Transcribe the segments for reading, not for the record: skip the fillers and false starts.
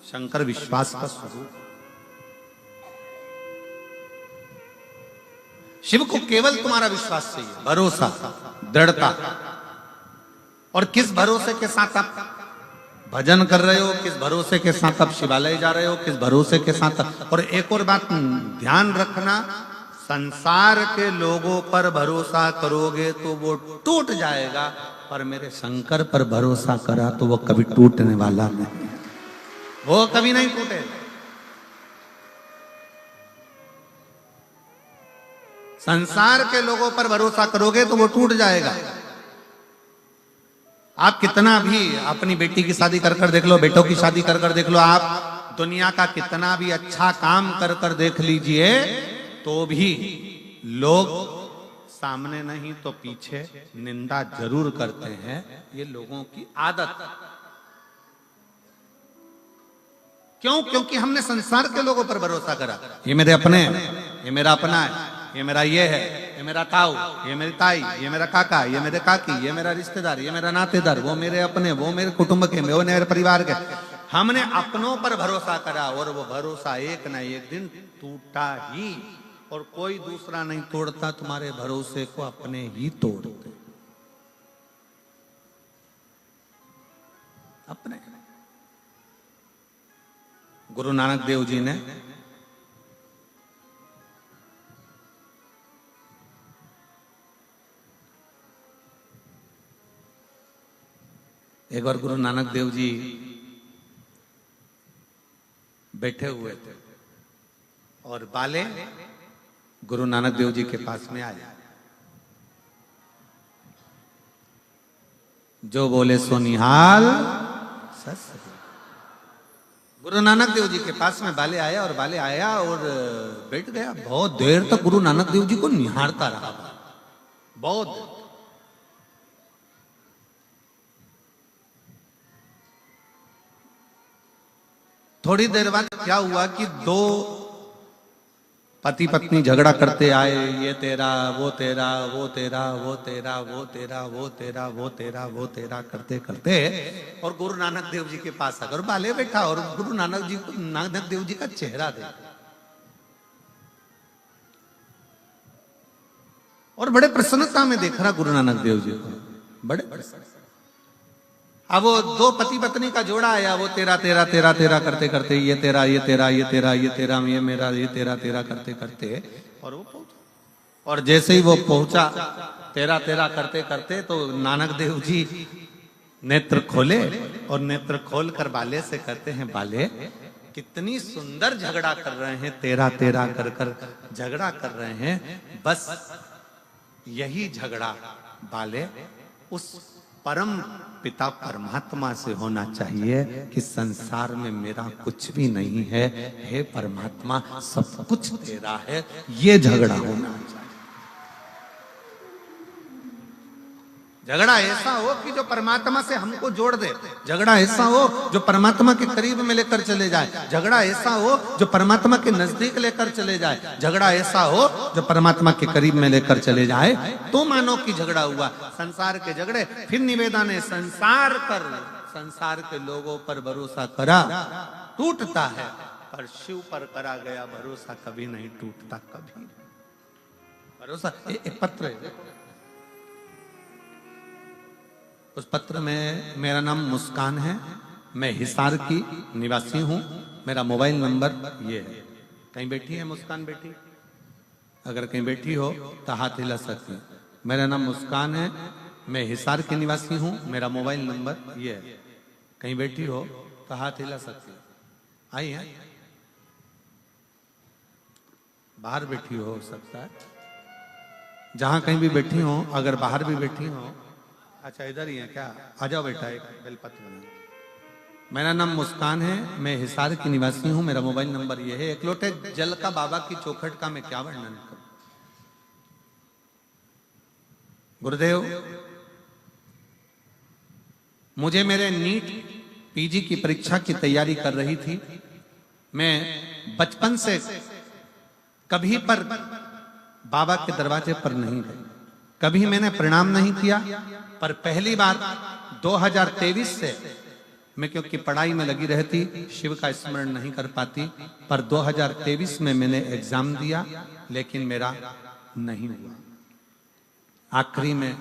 शंकर विश्वास का स्वरूप। शिव को केवल तुम्हारा विश्वास चाहिए, भरोसा, दृढ़ता। और किस भरोसे के साथ आप भजन कर रहे हो, किस भरोसे के साथ आप शिवालय जा रहे हो, किस भरोसे के साथ। और एक और बात ध्यान रखना, संसार के लोगों पर भरोसा करोगे तो वो टूट जाएगा, पर मेरे शंकर पर भरोसा करा तो वो कभी टूटने वाला नहीं, वो कभी नहीं टूटेगा। संसार के लोगों पर भरोसा करोगे तो वो टूट जाएगा। आप कितना भी अपनी बेटी की शादी कर कर देख लो, बेटों की शादी कर कर देख लो, आप दुनिया का कितना भी अच्छा काम कर कर देख लीजिए, तो भी लोग सामने नहीं तो पीछे निंदा जरूर करते हैं। ये लोगों की आदत। क्यों? क्योंकि हमने संसार के लोगों पर भरोसा करा। ये मेरे अपने हैं, ये मेरा अपना है, ये मेरा ये है, ये मेरा ताऊ, ये मेरी ताई, ये मेरा काका, ये मेरे काकी, ये मेरा रिश्तेदार, ये मेरा नातेदार, वो मेरे अपने, वो मेरे कुटुंब के, वो मेरे परिवार के। हमने अपनों पर भरोसा करा और वो भरोसा एक ना एक दिन टूटा ही। और कोई दूसरा नहीं तोड़ता तुम्हारे भरोसे को, अपने ही तोड़ते अपने। गुरु नानक देव जी ने एक बार गुरु नानक देव जी बैठे हुए थे और बाले गुरु नानक देव जी के पास में आए। जो बोले सो निहाल सस। गुरु नानक देव जी के पास में बाले आया और बाले आया और बैठ गया। बहुत देर तक गुरु नानक देव जी को निहारता रहा, बहुत देर। थोड़ी देर बाद क्या हुआ कि दो पति पत्नी झगड़ा करते आए। ये तेरा, वो तेरा, वो तेरा, वो तेरा, वो तेरा, वो तेरा, वो तेरा, वो तेरा करते करते और गुरु नानक देव जी के पास अगर बाले बैठा और गुरु नानक देव जी का चेहरा देख और बड़े प्रसन्नता में देख रहा गुरु नानक देव जी को, बड़े प्रसन्न। अब वो दो पति पत्नी का जोड़ा आया, वो तेरा तेरा तेरा तेरा करते करते ये तेरा, ये तेरा, ये तेरा, ये तेरा, ये मेरा, ये तेरा तेरा करते करते और वो पहुंचा। और जैसे ही वो पहुंचा तेरा तेरा करते करते तो नानक देव जी नेत्र खोले और नेत्र खोल कर बाले से कहते हैं, बाले कितनी सुंदर झगड़ा कर रहे हैं, तेरा तेरा कर कर झगड़ा कर रहे हैं। बस यही झगड़ा बाले उस परम पिता परमात्मा से होना चाहिए कि संसार में मेरा कुछ भी नहीं है, हे परमात्मा सब कुछ तेरा है, ये झगड़ा होना चाहिए। झगड़ा ऐसा हो कि जो परमात्मा से हमको जोड़ दे, झगड़ा ऐसा हो जो परमात्मा के करीब में लेकर चले जाए, झगड़ा ऐसा हो जो परमात्मा के नजदीक लेकर चले जाए, झगड़ा ऐसा हो जो परमात्मा के करीब में लेकर चले जाए, तो मानो कि झगड़ा हुआ। संसार के झगड़े। फिर निवेदन है, संसार के लोगों पर भरोसा करा टूटता है, पर शिव पर करा गया भरोसा कभी नहीं टूटता, कभी भरोसा। एक पत्र है, उस पत्र में मेरा नाम मुस्कान है, मैं हिसार की निवासी हूं, मेरा मोबाइल नंबर ये है। कहीं बैठी है मुस्कान बेटी? अगर कहीं बैठी हो तो हाथ हिला सकती है। मेरा नाम मुस्कान है, मैं हिसार की निवासी हूं, मेरा मोबाइल नंबर ये है। कहीं बैठी हो तो हाथ हिला सकती है। आई है? बाहर बैठी हो सकता है, जहां कहीं भी बैठी हो, अगर बाहर भी बैठी हो। अच्छा इधर ही है क्या? आ जाओ बेटा, एक बेलपत्र बना। मेरा नाम मुस्कान है, मैं हिसार की निवासी हूं, मेरा मोबाइल नंबर ये है। एक लोटे जल का बाबा की चौखट का मैं क्या वर्णन करूं। गुरुदेव, मुझे मेरे नीट पीजी की परीक्षा की तैयारी कर रही थी। मैं बचपन से कभी पर बाबा के दरवाजे पर नहीं गई, कभी मैंने प्रणाम नहीं किया, पर पहली बार 2023 से मैं क्योंकि पढ़ाई में लगी रहती, शिव का स्मरण नहीं कर पाती। पर 2023 में मैंने एग्जाम दिया, लेकिन मेरा नहीं हुआ। आखिरी में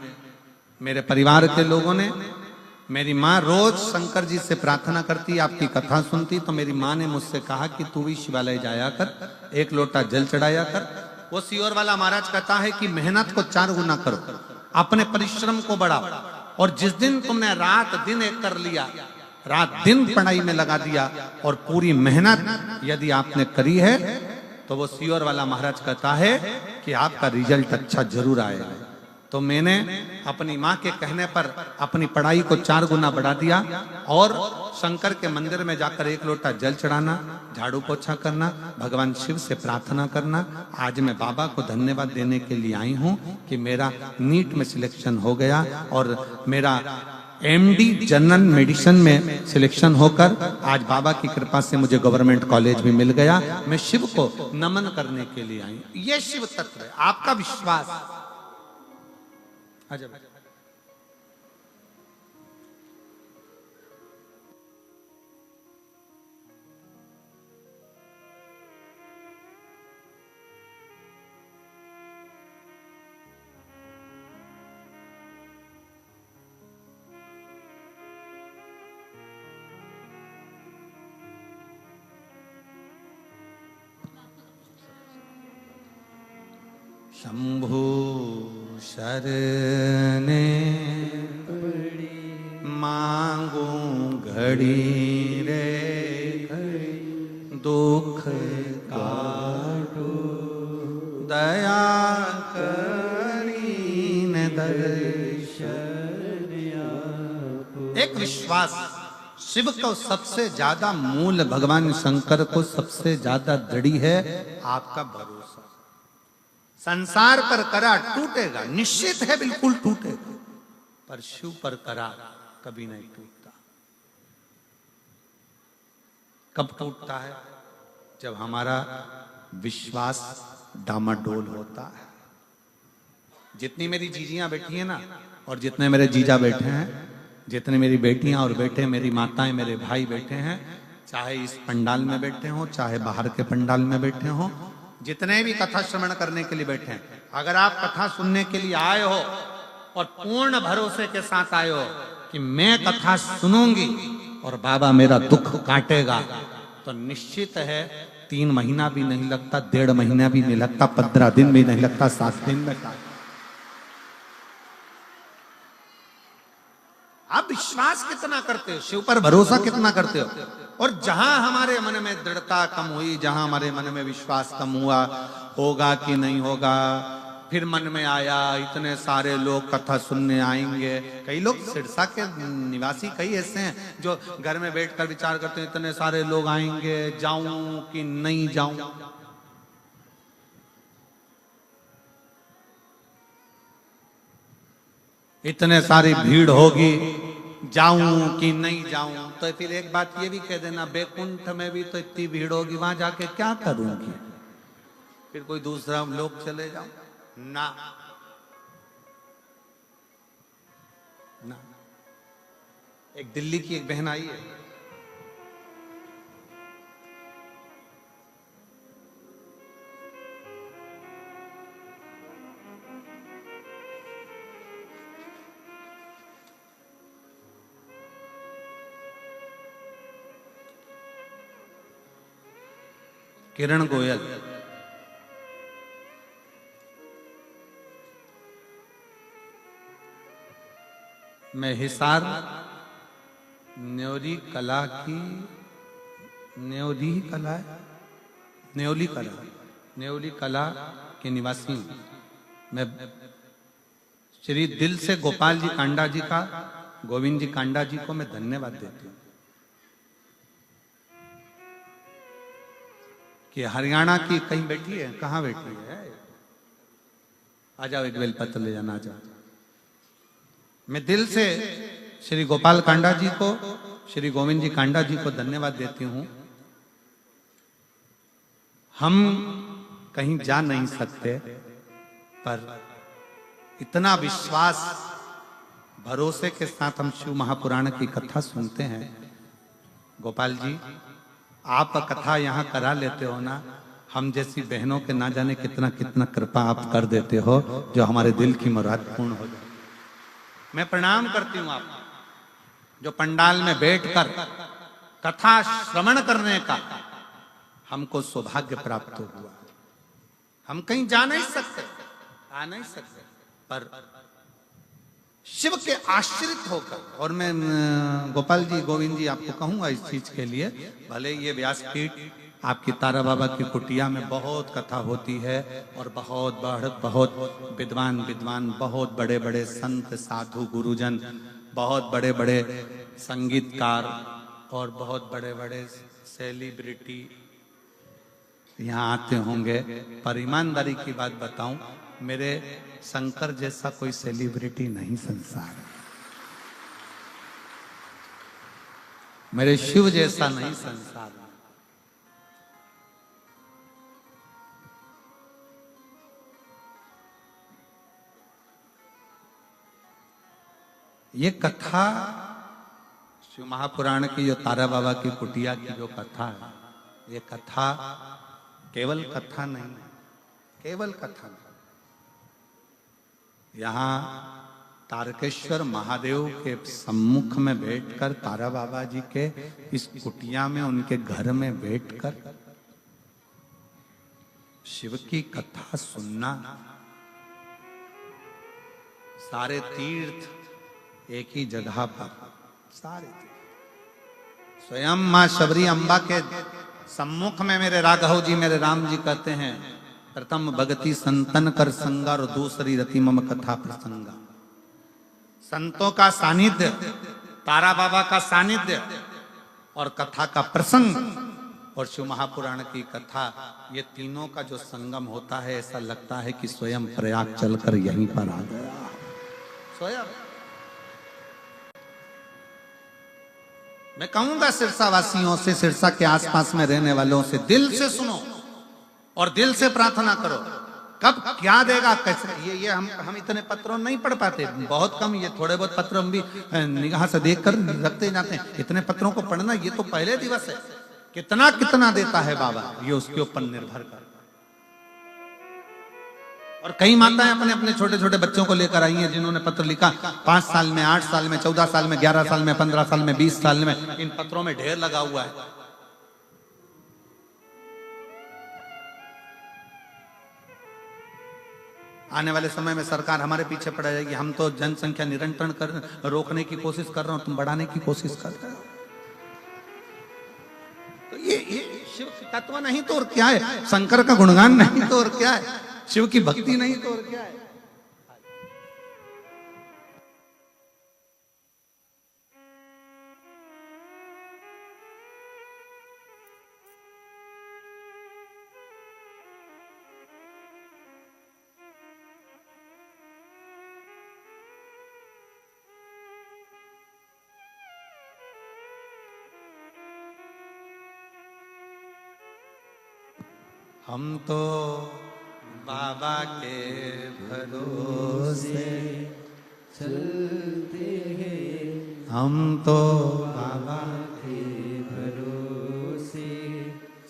मेरे परिवार के लोगों ने, मेरी माँ रोज शंकर जी से प्रार्थना करती, आपकी कथा सुनती, तो मेरी माँ ने मुझसे कहा कि तू भी शिवालय जाया कर, 1 लोटा जल चढ़ाया कर। वो सियोर वाला महाराज कहता है कि मेहनत को 4 गुना करो, अपने परिश्रम को बढ़ाओ, और जिस दिन तुमने रात दिन एक कर लिया, रात दिन पढ़ाई में लगा दिया, और पूरी मेहनत यदि आपने करी है, तो वो सियोर वाला महाराज कहता है कि आपका रिजल्ट अच्छा जरूर आएगा। तो मैंने अपनी माँ के कहने पर अपनी पढ़ाई को 4 गुना बढ़ा दिया, और शंकर के मंदिर में जाकर 1 लोटा जल चढ़ाना, झाड़ू पोछा करना, भगवान शिव से प्रार्थना करना। आज मैं बाबा को धन्यवाद देने के लिए आई हूँ कि मेरा नीट में सिलेक्शन हो गया, और मेरा MD जनरल मेडिसिन में सिलेक्शन होकर आज बाबा की कृपा से मुझे गवर्नमेंट कॉलेज भी मिल गया। मैं शिव को नमन करने के लिए आई। ये शिव तत्व है, आपका विश्वास। आजा शंभु शरणे मांगू घड़ी रे, दुख काटो दया करीन दर्शन। एक विश्वास, शिव को सबसे ज्यादा मूल, भगवान शंकर को सबसे ज्यादा दृढ़ है आपका भरोसा। संसार पर करा टूटेगा, निश्चित है, बिल्कुल टूटेगा, पर शिव पर करा कभी नहीं टूटता। कब टूटता है? जब हमारा विश्वास डामाडोल होता है। जितनी मेरी जीजियां बैठी हैं ना, और जितने मेरे जीजा बैठे हैं, जितने मेरी बेटियां और बेटे, मेरी माताएं, मेरे भाई बैठे हैं, चाहे इस पंडाल में बैठे हों, चाहे बाहर के पंडाल में बैठे हों, जितने भी कथा श्रवण करने के लिए बैठे हैं, अगर आप कथा सुनने के लिए आए हो और पूर्ण भरोसे के साथ आए हो कि मैं कथा सुनूंगी और बाबा मेरा दुख काटेगा, तो निश्चित है 3 महीना भी नहीं लगता, 1.5 महीना भी नहीं लगता, 15 दिन भी नहीं लगता, 7 दिन में काट। आप विश्वास कितना करते हो, शिव पर भरोसा कितना करते हो? और जहां हमारे मन में दृढ़ता कम हुई, जहां हमारे मन में विश्वास कम हुआ, होगा कि नहीं होगा, फिर मन में आया इतने सारे लोग कथा सुनने आएंगे। कई लोग, सिरसा के निवासी कई ऐसे हैं जो घर में बैठकर विचार करते हैं, इतने सारे लोग आएंगे, जाऊं कि नहीं जाऊं। इतने सारी भीड़ होगी, जाऊं कि नहीं जाऊं। तो फिर एक बात ये भी कह देना, बैकुंठ में भी तो इतनी भीड़ होगी, वहां जाके क्या करूंगी? फिर कोई दूसरा लोग चले जाओ ना, ना। एक दिल्ली की एक बहन आई है, किरण गोयल। मैं हिसार न्योली कला की, न्योली कला है, न्योली कला के निवासी हूं। मैं श्री दिल से गोपाल जी कांडा जी का, गोविंद जी कांडा जी को मैं धन्यवाद देती हूँ कि हरियाणा की कहीं बैठी है, कहाँ बैठी है, आ जाओ, एक बेलपत्र ले जाना, आ जाओ। मैं दिल से श्री गोपाल कांडा जी को, श्री गोविंद जी कांडा जी को धन्यवाद देती हूं। हम कहीं जा नहीं सकते, पर इतना विश्वास, भरोसे के साथ हम शिव महापुराण की कथा सुनते हैं, गोपाल जी, आप कथा यहाँ करा लेते हो ना, हम जैसी बहनों के ना जाने कितना कितना कृपा आप कर देते हो, जो हमारे दिल की मुराद पूर्ण हो जाए। मैं प्रणाम करती हूँ आप जो पंडाल में बैठकर कथा श्रवण करने का हमको सौभाग्य प्राप्त हुआ। हम कहीं जा नहीं सकते, आ नहीं सकते, पर शिव के आश्रित होकर, और मैं गोपाल जी, गोविंद जी, आपको कहूंगा इस चीज के लिए, भले ये व्यासपीठ आपकी तारा बाबा की कुटिया में बहुत कथा होती है और बहुत विद्वान विद्वान, बहुत बड़े बड़े संत साधु गुरुजन, बहुत बड़े बड़े संगीतकार और बहुत बड़े बड़े सेलिब्रिटी यहाँ आते होंगे, पर ईमानदारी की बात बताऊं, मेरे शंकर जैसा कोई सेलिब्रिटी नहीं संसार में, मेरे शिव जैसा नहीं संसार में। ये कथा शिव महापुराण की, जो तारा बाबा की कुटिया की जो कथा है, ये कथा केवल कथा नहीं है, केवल कथा नहीं। यहाँ तारकेश्वर महादेव के सम्मुख में बैठकर, तारा बाबा जी के इस कुटिया में, उनके घर में बैठकर शिव की कथा सुनना, सारे तीर्थ एक ही जगह पर, सारे स्वयं मां शबरी अम्बा के सम्मुख में मेरे राघव जी, मेरे राम जी कहते हैं, प्रथम भगति संतन कर संगा और दूसरी रति मम कथा प्रसंगा। संतों का सानिध्य, तारा बाबा का सानिध्य और कथा का प्रसंग और शिव महापुराण की कथा, ये तीनों का जो संगम होता है, ऐसा लगता है कि स्वयं प्रयाग चलकर यहीं पर आ गया स्वयं। मैं कहूंगा सिरसा वासियों से, सिरसा के आसपास में रहने वालों से, दिल से सुनो और दिल से प्रार्थना करो। कब क्या देगा, कैसे, ये हम इतने पत्रों नहीं पढ़ पाते, बहुत कम, ये थोड़े बहुत पत्र हम भी निगाह से देख कर रखते जाते हैं। इतने पत्रों को पढ़ना, ये तो पहले दिवस है। कितना कितना देता है बाबा, ये उसके ऊपर निर्भर कर। और कई माताएं अपने अपने छोटे छोटे बच्चों को लेकर आई हैं, जिन्होंने पत्र लिखा 5 साल में, 8 साल में, 14 साल में, 11 साल में, 15 साल में, 20 साल में, इन पत्रों में ढेर लगा हुआ है। आने वाले समय में सरकार हमारे पीछे पड़ जाएगी। हम तो जनसंख्या निरंतर रोकने की कोशिश कर रहे हो, तुम बढ़ाने की कोशिश कर रहे हो। तो ये शिव तत्व नहीं तो और क्या है, शंकर का गुणगान नहीं तो और क्या है, शिव की भक्ति नहीं तो और क्या है। हम तो बाबा के भरोसे चलते हैं, हम तो बाबा के भरोसे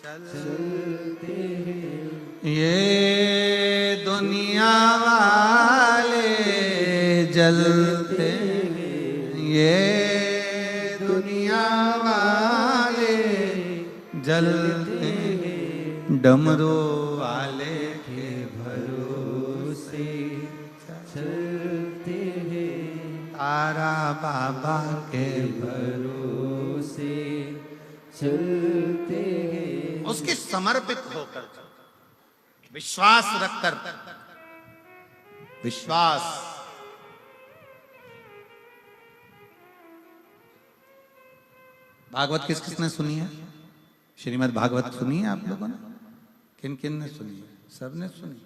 चलते हैं। ये दुनिया वाले जलते हैं, ये दुनिया वाले जलते हैं, डमरू वाले के भरोसे चलते हैं, तारा बाबा के भरोसे चलते हैं। उसके समर्पित होकर, विश्वास रखकर, विश्वास। भागवत किस किसने सुनी है? श्रीमद् भागवत सुनी है आप लोगों ने? किन किन ने सुनी है? सबने सुनी।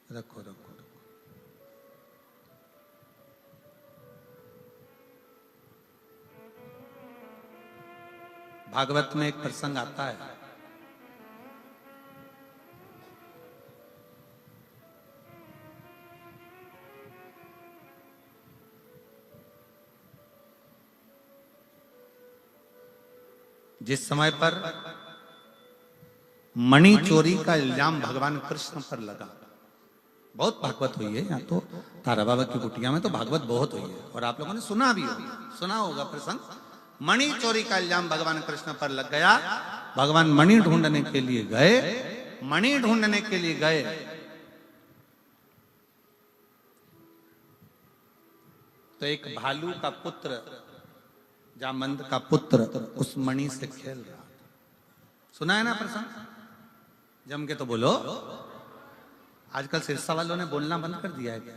रखो रखो रखो। भागवत में एक प्रसंग आता है, जिस समय पर मणि चोरी का इल्जाम भगवान कृष्ण पर लगा, बहुत भागवत हुई है यहाँ तो, तारा बाबा की कुटिया में तो भागवत बहुत हुई है और आप लोगों ने सुना भी होगा, सुना होगा प्रसंग। मणि चोरी का इल्जाम भगवान कृष्ण पर लग गया। भगवान मणि ढूंढने के लिए गए, मणि ढूंढने के लिए गए तो एक भालू का पुत्र, जामवंत का पुत्र उस मणि से खेल रहा था। सुना है ना प्रसंग? जम के तो बोलो। आजकल सिरसा वालों ने बोलना बंद कर दिया है क्या?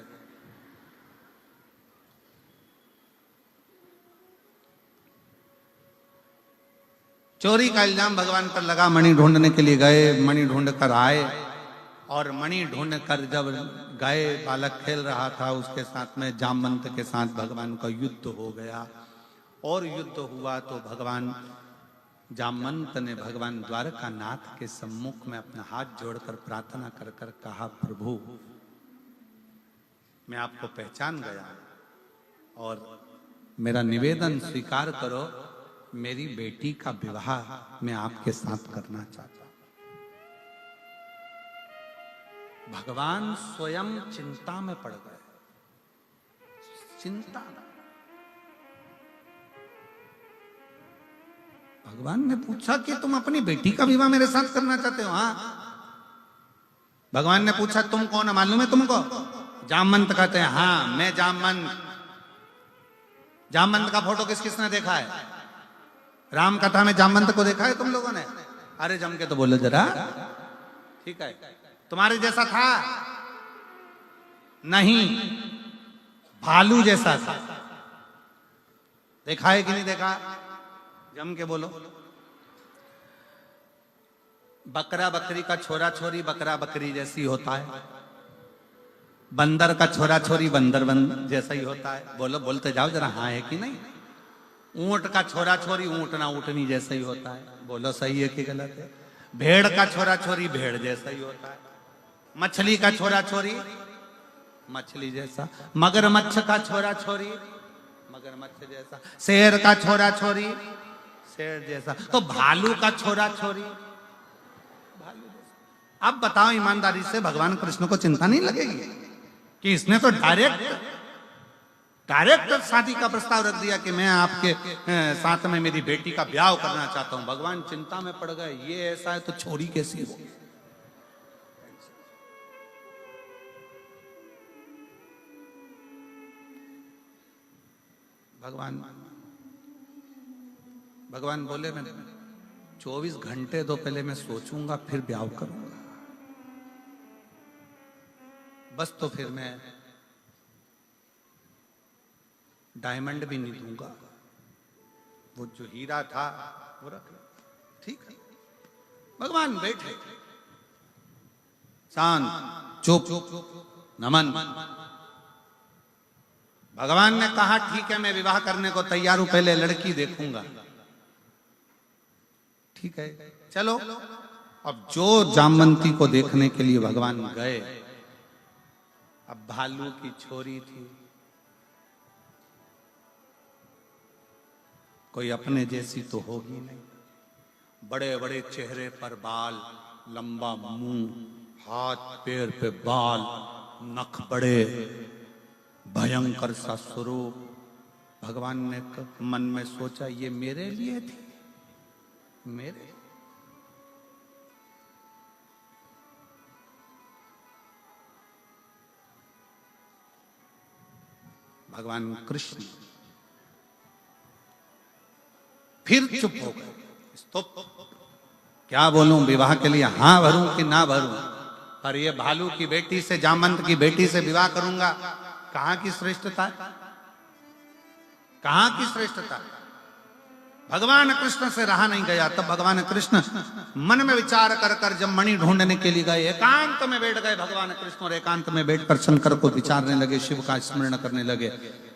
चोरी का इल्जाम भगवान पर लगा, मणि ढूंढने के लिए गए, मणि ढूंढ कर आए और मणि ढूंढ कर जब गए, बालक खेल रहा था उसके साथ में, जामवंत के साथ भगवान का युद्ध हो गया। और युद्ध हुआ तो भगवान जामवंत ने भगवान द्वारकानाथ के सम्मुख में अपना हाथ जोड़कर प्रार्थना कर कर कहा, प्रभु मैं आपको पहचान गया और मेरा निवेदन स्वीकार करो, मेरी बेटी का विवाह मैं आपके साथ करना चाहता हूं। भगवान स्वयं चिंता में पड़ गए, चिंता। भगवान ने पूछा कि तुम अपनी बेटी का विवाह मेरे साथ करना चाहते हो? हाँ। भगवान ने पूछा तुम कौन है, मालूम है तुमको? जामवंत कहते हैं हाँ मैं जामवंत। जामवंत का फोटो किस किसने देखा है? राम कथा में जामवंत को देखा है तुम लोगों ने? अरे जम के तो बोलो जरा। ठीक है, तुम्हारे जैसा था? नहीं, भालू जैसा था। देखा है कि नहीं देखा? जम के बोलो। बकरा बकरी का छोरा छोरी बकरा बकरी जैसी होता है, बंदर का छोरा छोरी बंदर जैसा ही होता है। बोलो, बोलते जाओ जरा, हाँ है कि नहीं? ऊंट का छोरा छोरी ऊंटना ऊंटनी जैसा ही होता है। बोलो सही है कि गलत है? भेड़ का छोरा छोरी भेड़ जैसा ही होता है। मछली का छोरा छोरी मछली जैसा। मगरमच्छ का छोरा छोरी मगरमच्छ जैसा। शेर का छोरा छोरी शेर जैसा। तो भालू का छोरा छोरी भालू जैसा। अब बताओ ईमानदारी से, भगवान कृष्ण को चिंता नहीं लगेगी कि इसने तो डायरेक्ट शादी का प्रस्ताव रख दिया कि मैं आपके साथ में मेरी बेटी का ब्याह करना चाहता हूं। भगवान चिंता में पड़ गए, ये ऐसा है तो छोरी कैसी हो? भगवान बोले मैं 24 घंटे दो, पहले मैं सोचूंगा फिर ब्याह करूंगा। बस तो फिर मैं डायमंड भी नहीं दूंगा, वो जो हीरा था वो रख लो। ठीक है। भगवान बैठे शांत चुप नमन। भगवान ने कहा ठीक है मैं विवाह करने को तैयार हूं, पहले लड़की देखूंगा। ठीक है चलो। अब जो जामवंती को देखने के लिए भगवान गए, अब भालू की छोरी थी, कोई अपने जैसी तो होगी नहीं। बड़े बड़े चेहरे पर बाल, लंबा मुंह, हाथ पैर पे बाल, नख बड़े, भयंकर सा स्वरूप। भगवान ने मन में सोचा ये मेरे लिए थी, मेरे। भगवान कृष्ण फिर चुप हो गए। तो क्या बोलूं, विवाह के लिए हाँ भरूं कि ना भरूं? पर ये भालू की बेटी से, जामवंत की बेटी से विवाह करूंगा, कहां की श्रेष्ठता, कहां की श्रेष्ठता? भगवान कृष्ण से रहा नहीं गया। तब भगवान कृष्ण मन में विचार कर कर जब मणि ढूंढने के लिए गए, एकांत में बैठ गए भगवान कृष्ण, और एकांत में बैठकर शंकर को विचारने लगे, शिव का स्मरण करने लगे।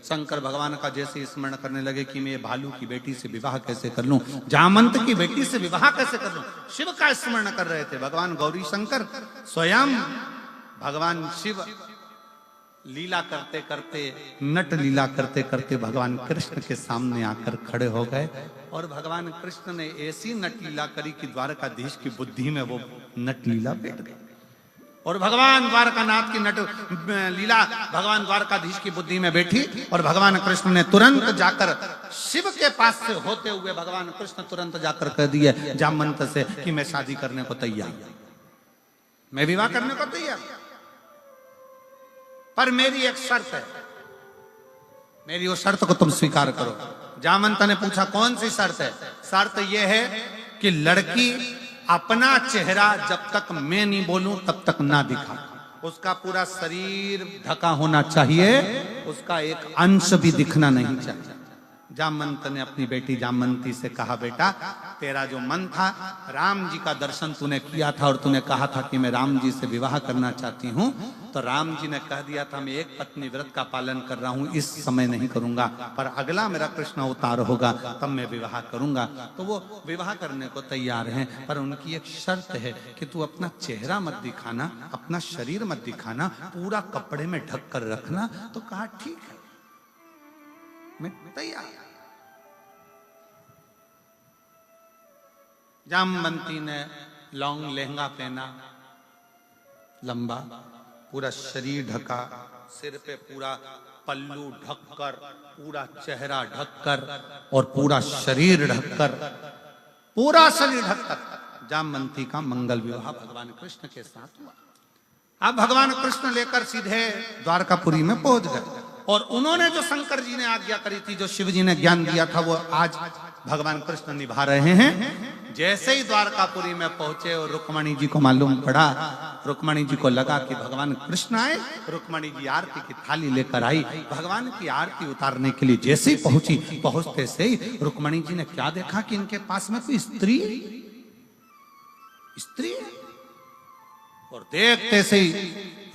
शंकर भगवान का जैसे स्मरण करने लगे कि मैं भालू की बेटी से विवाह कैसे कर लूं, जामवंत की बेटी से विवाह कैसे कर लूं, शिव का स्मरण कर रहे थे। भगवान गौरी शंकर स्वयं भगवान शिव लीला करते करते, नट लीला करते करते भगवान कृष्ण के सामने आकर खड़े हो गए और भगवान कृष्ण ने ऐसी नट लीला करी कि द्वारकाधीश की बुद्धि में वो नट लीला बैठ गई। और भगवान द्वारकानाथ की नट लीला भगवान द्वारकाधीश की बुद्धि में बैठी और भगवान कृष्ण ने तुरंत जाकर शिव के पास से होते हुए भगवान कृष्ण तुरंत जाकर कह दिए जामवंत से कि मैं शादी करने को तैयार, मैं विवाह करने को तैयार, पर मेरी एक शर्त है, मेरी वो शर्त को तुम स्वीकार करो। जामवंत ने पूछा कौन सी शर्त है? शर्त यह है कि लड़की अपना चेहरा जब तक मैं नहीं बोलूं तब तक ना दिखा, उसका पूरा शरीर ढका होना चाहिए, उसका एक अंश भी दिखना नहीं चाहिए। जामवंत ने अपनी बेटी जामवंती से कहा बेटा तेरा जो मन था, राम जी का दर्शन तूने किया था और तूने कहा था कि मैं राम जी से विवाह करना चाहती हूँ, तो राम जी ने कह दिया था मैं एक पत्नी व्रत का पालन कर रहा हूँ, इस समय नहीं करूंगा, पर अगला मेरा कृष्ण अवतार होगा तब मैं विवाह करूंगा। तो वो विवाह करने को तैयार हैं, पर उनकी एक शर्त है कि तू अपना चेहरा मत दिखाना, अपना शरीर मत दिखाना, पूरा कपड़े में ढक कर रखना। तो कहा ठीक है, मैं तैयार। जामवंती ने लॉन्ग लहंगा पहना, लंबा, पूरा शरीर ढका, सिर पे पूरा पल्लू ढककर, पूरा चेहरा ढककर और पूरा शरीर ढककर, पूरा शरीर ढककर जामवंती का मंगल विवाह भगवान कृष्ण के साथ हुआ। अब भगवान कृष्ण लेकर सीधे द्वारकापुरी में पहुंच गए और उन्होंने जो शंकर जी ने आज्ञा करी थी, जो शिव जी ने ज्ञान दिया था, वो आज भगवान कृष्ण निभा रहे हैं। जैसे ही द्वारकापुरी में पहुंचे और रुक्मणी जी को मालूम पड़ा, रुक्मणी जी को लगा कि भगवान कृष्ण आए, रुक्मणी जी आरती की थाली लेकर आई, भगवान की आरती उतारने के लिए जैसे ही पहुंची, पहुंचते से ही रुक्मणी जी ने क्या देखा कि इनके पास में कोई स्त्री है और देखते से ही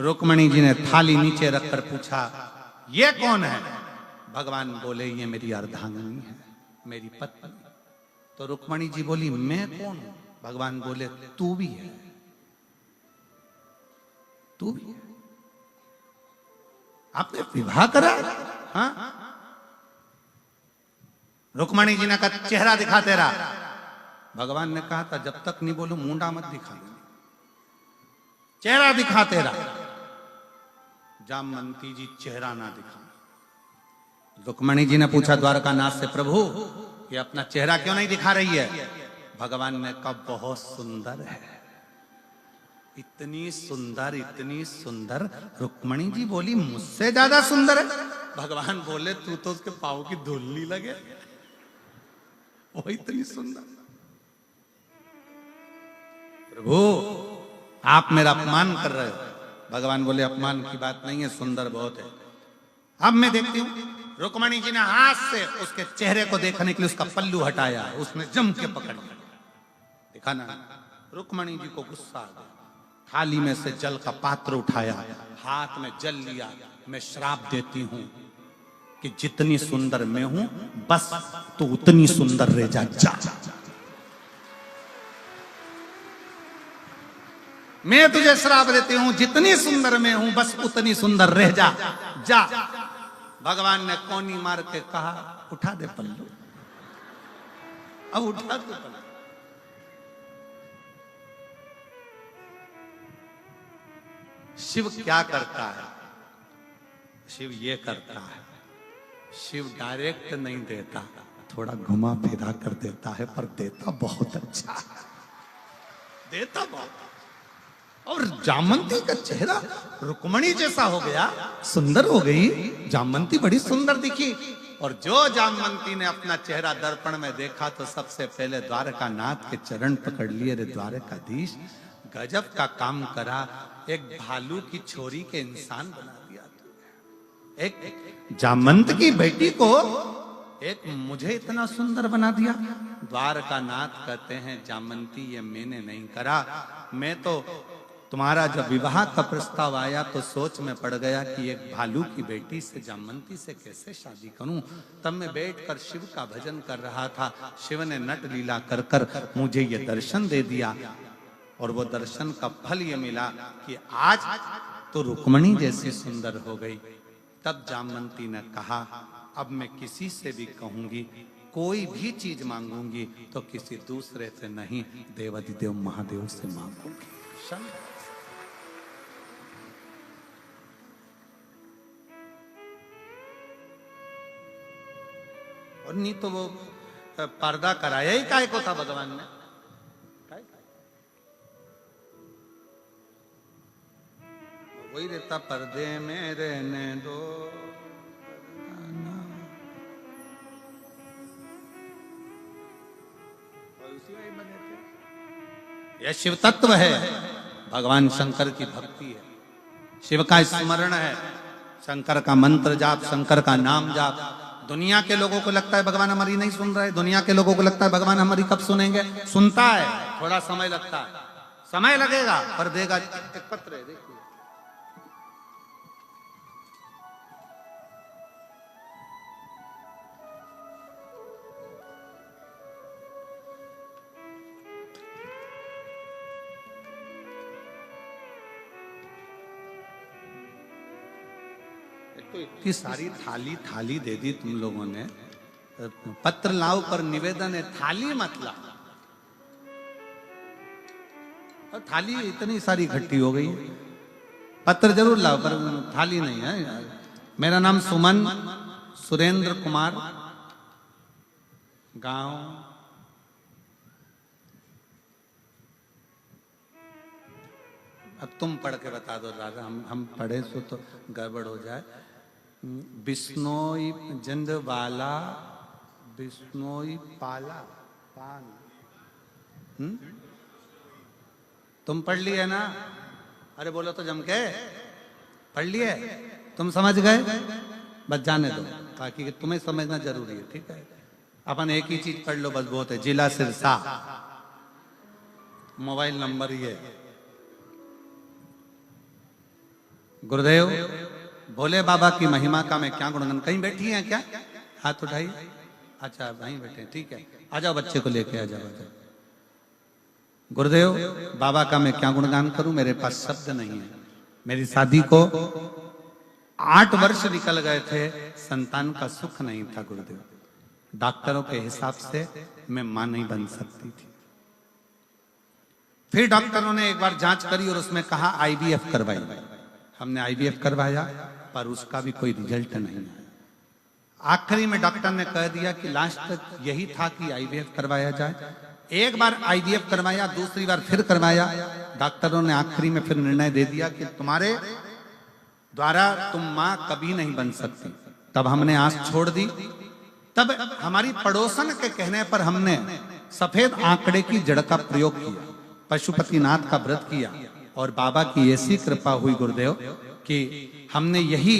रुक्मणी जी ने थाली नीचे रखकर पूछा ये कौन है? भगवान बोले ये मेरी अर्धांगिनी है, मेरी पत्नी। तो रुक्मणी जी बोली मैं कौन हूं? भगवान बोले तू भी है, तू भी है। आपने विवाह करा? हाँ। रुक्मणी जी ने कहा चेहरा दिखा तेरा। भगवान ने कहा था जब तक नहीं बोलूं मुंडा मत दिखा, चेहरा दिखा तेरा। जामवंती जी चेहरा ना दिखा। रुक्मणी जी ने पूछा द्वारकानाथ से प्रभु ये अपना चेहरा क्यों नहीं दिखा रही है? भगवान ने कहा बहुत सुंदर है, इतनी सुंदर, इतनी सुंदर। रुक्मणी जी बोली मुझसे ज्यादा सुंदर है? भगवान बोले तू तो उसके पांव की धूल नहीं लगे, वो इतनी सुंदर। प्रभु आप मेरा अपमान कर रहे हो। भगवान बोले अपमान की बात नहीं है, सुंदर बहुत है। अब मैं देखती हूं। रुक्मणी जी ने हाथ से उसके चेहरे को देखने के लिए उसका पल्लू हटाया, उसने जम के पकड़ लिया। देखा ना, रुक्मणी जी को गुस्सा आ गया, थाली में से जल का पात्र उठाया, हाथ में जल लिया। मैं श्राप देती हूं कि जितनी सुंदर मैं हूं बस तो उतनी सुंदर रह जा। मैं तुझे श्राप देती हूं जितनी सुंदर मैं हूं बस उतनी सुंदर रह जा। भगवान ने कोनी मार के कहा उठा दे पल्लू, अब उठा दे पल्लू। शिव क्या करता है? शिव ये करता है, शिव डायरेक्ट नहीं देता, थोड़ा घुमा फिरा कर देता है, पर देता बहुत अच्छा है, देता बहुत। और जामवंती का चेहरा रुक्मणी जैसा हो गया, सुंदर हो गई। जामवंती बड़ी सुंदर दिखी। और जो जामवंती ने अपना चेहरा दर्पण में देखा तो सबसे पहले द्वारकानाथ के चरण पकड़ लिए। रे द्वारकाधीश गजब का काम करा, एक भालू की छोरी के इंसान बना दिया। एक जामवंत की बेटी को एक मुझे इतना सुंदर बना दिया। द्वारकानाथ कहते हैं जामवंती ये मैंने नहीं करा, मैं तो तुम्हारा जब विवाह का प्रस्ताव आया तो सोच में पड़ गया कि एक भालू की बेटी से जामवंती से कैसे शादी करूं। तब मैं बैठकर शिव का भजन कर रहा था, शिव ने नट लीला कर कर मुझे ये दर्शन दे दिया और वो दर्शन का फल ये मिला कि आज तो रुक्मणी जैसी सुंदर हो गई। तब जामवंती ने कहा, अब मैं किसी से भी कहूंगी, कोई भी चीज मांगूंगी तो किसी दूसरे से नहीं, देवाधिदेव महादेव से मांगूंगी। और नहीं तो वो पर्दा कराया ही काय को था भगवान ने। वही रहता, पर्दे में रहने दो, यह शिव तत्व है, भगवान शंकर की भक्ति है, शिव का स्मरण है, शंकर का मंत्र जाप, शंकर का नाम जाप। दुनिया के लोगों को लगता है भगवान हमारी नहीं सुन रहे, दुनिया के लोगों को लगता है भगवान हमारी कब सुनेंगे। सुनता है, थोड़ा समय लगता है, समय लगेगा पर देगा। एक पत्र है, देखिए, तो इतनी सारी थाली दे दी तुम लोगों ने। पत्र लाओ पर निवेदन है, थाली मत लाओ। और थाली इतनी सारी इकट्ठी हो गई, पत्र जरूर लाओ पर थाली नहीं है। मेरा नाम सुमन सुरेंद्र कुमार, गांव अब तुम पढ़ के बता दो राजा, हम पढ़े सो तो गड़बड़ हो जाए। बिश्नोई जंदवाला, बिश्नोई पाला पान। तुम पढ़ लिए ना? अरे बोलो तो जम के, पढ़ लिए? तुम समझ गए? बस जाने दो, बाकी कि तुम्हें समझना जरूरी है, ठीक है। अपन एक ही चीज पढ़ लो बस बहुत है। जिला सिरसा, मोबाइल नंबर ये। गुरुदेव भोले बाबा की महिमा का मैं क्या गुणगान। कहीं बैठी हैं क्या? हाथ उठाई। अच्छा वहीं बैठे, ठीक है। आ जाओ, बच्चे को लेके आ जाओ। गुरुदेव बाबा का मैं क्या गुणगान करूं, मेरे पास शब्द नहीं है। मेरी शादी को 8 वर्ष निकल गए थे, संतान का सुख नहीं था गुरुदेव। डॉक्टरों के हिसाब से मैं मां नहीं बन सकती थी। फिर डॉक्टरों ने एक बार जांच करी और उसमें कहा IVF करवाई। हमने IVF करवाया पर उसका भी कोई रिजल्ट नहीं आया। आखिरी में डॉक्टर ने कह दिया कि लास्ट तक यही था कि IVF करवाया जाए। एक बार IVF करवाया, दूसरी बार फिर करवाया। डॉक्टरों ने आखिरी में फिर निर्णय दे दिया कि तुम्हारे द्वारा तुम मां कभी नहीं बन सकती। तब हमने आस छोड़ दी। तब हमारी पड़ोसन के कहने पर हमने सफेद आंकड़े की जड़ का प्रयोग किया, पशुपतिनाथ का व्रत किया और बाबा की ऐसी कृपा हुई गुरुदेव कि हमने यही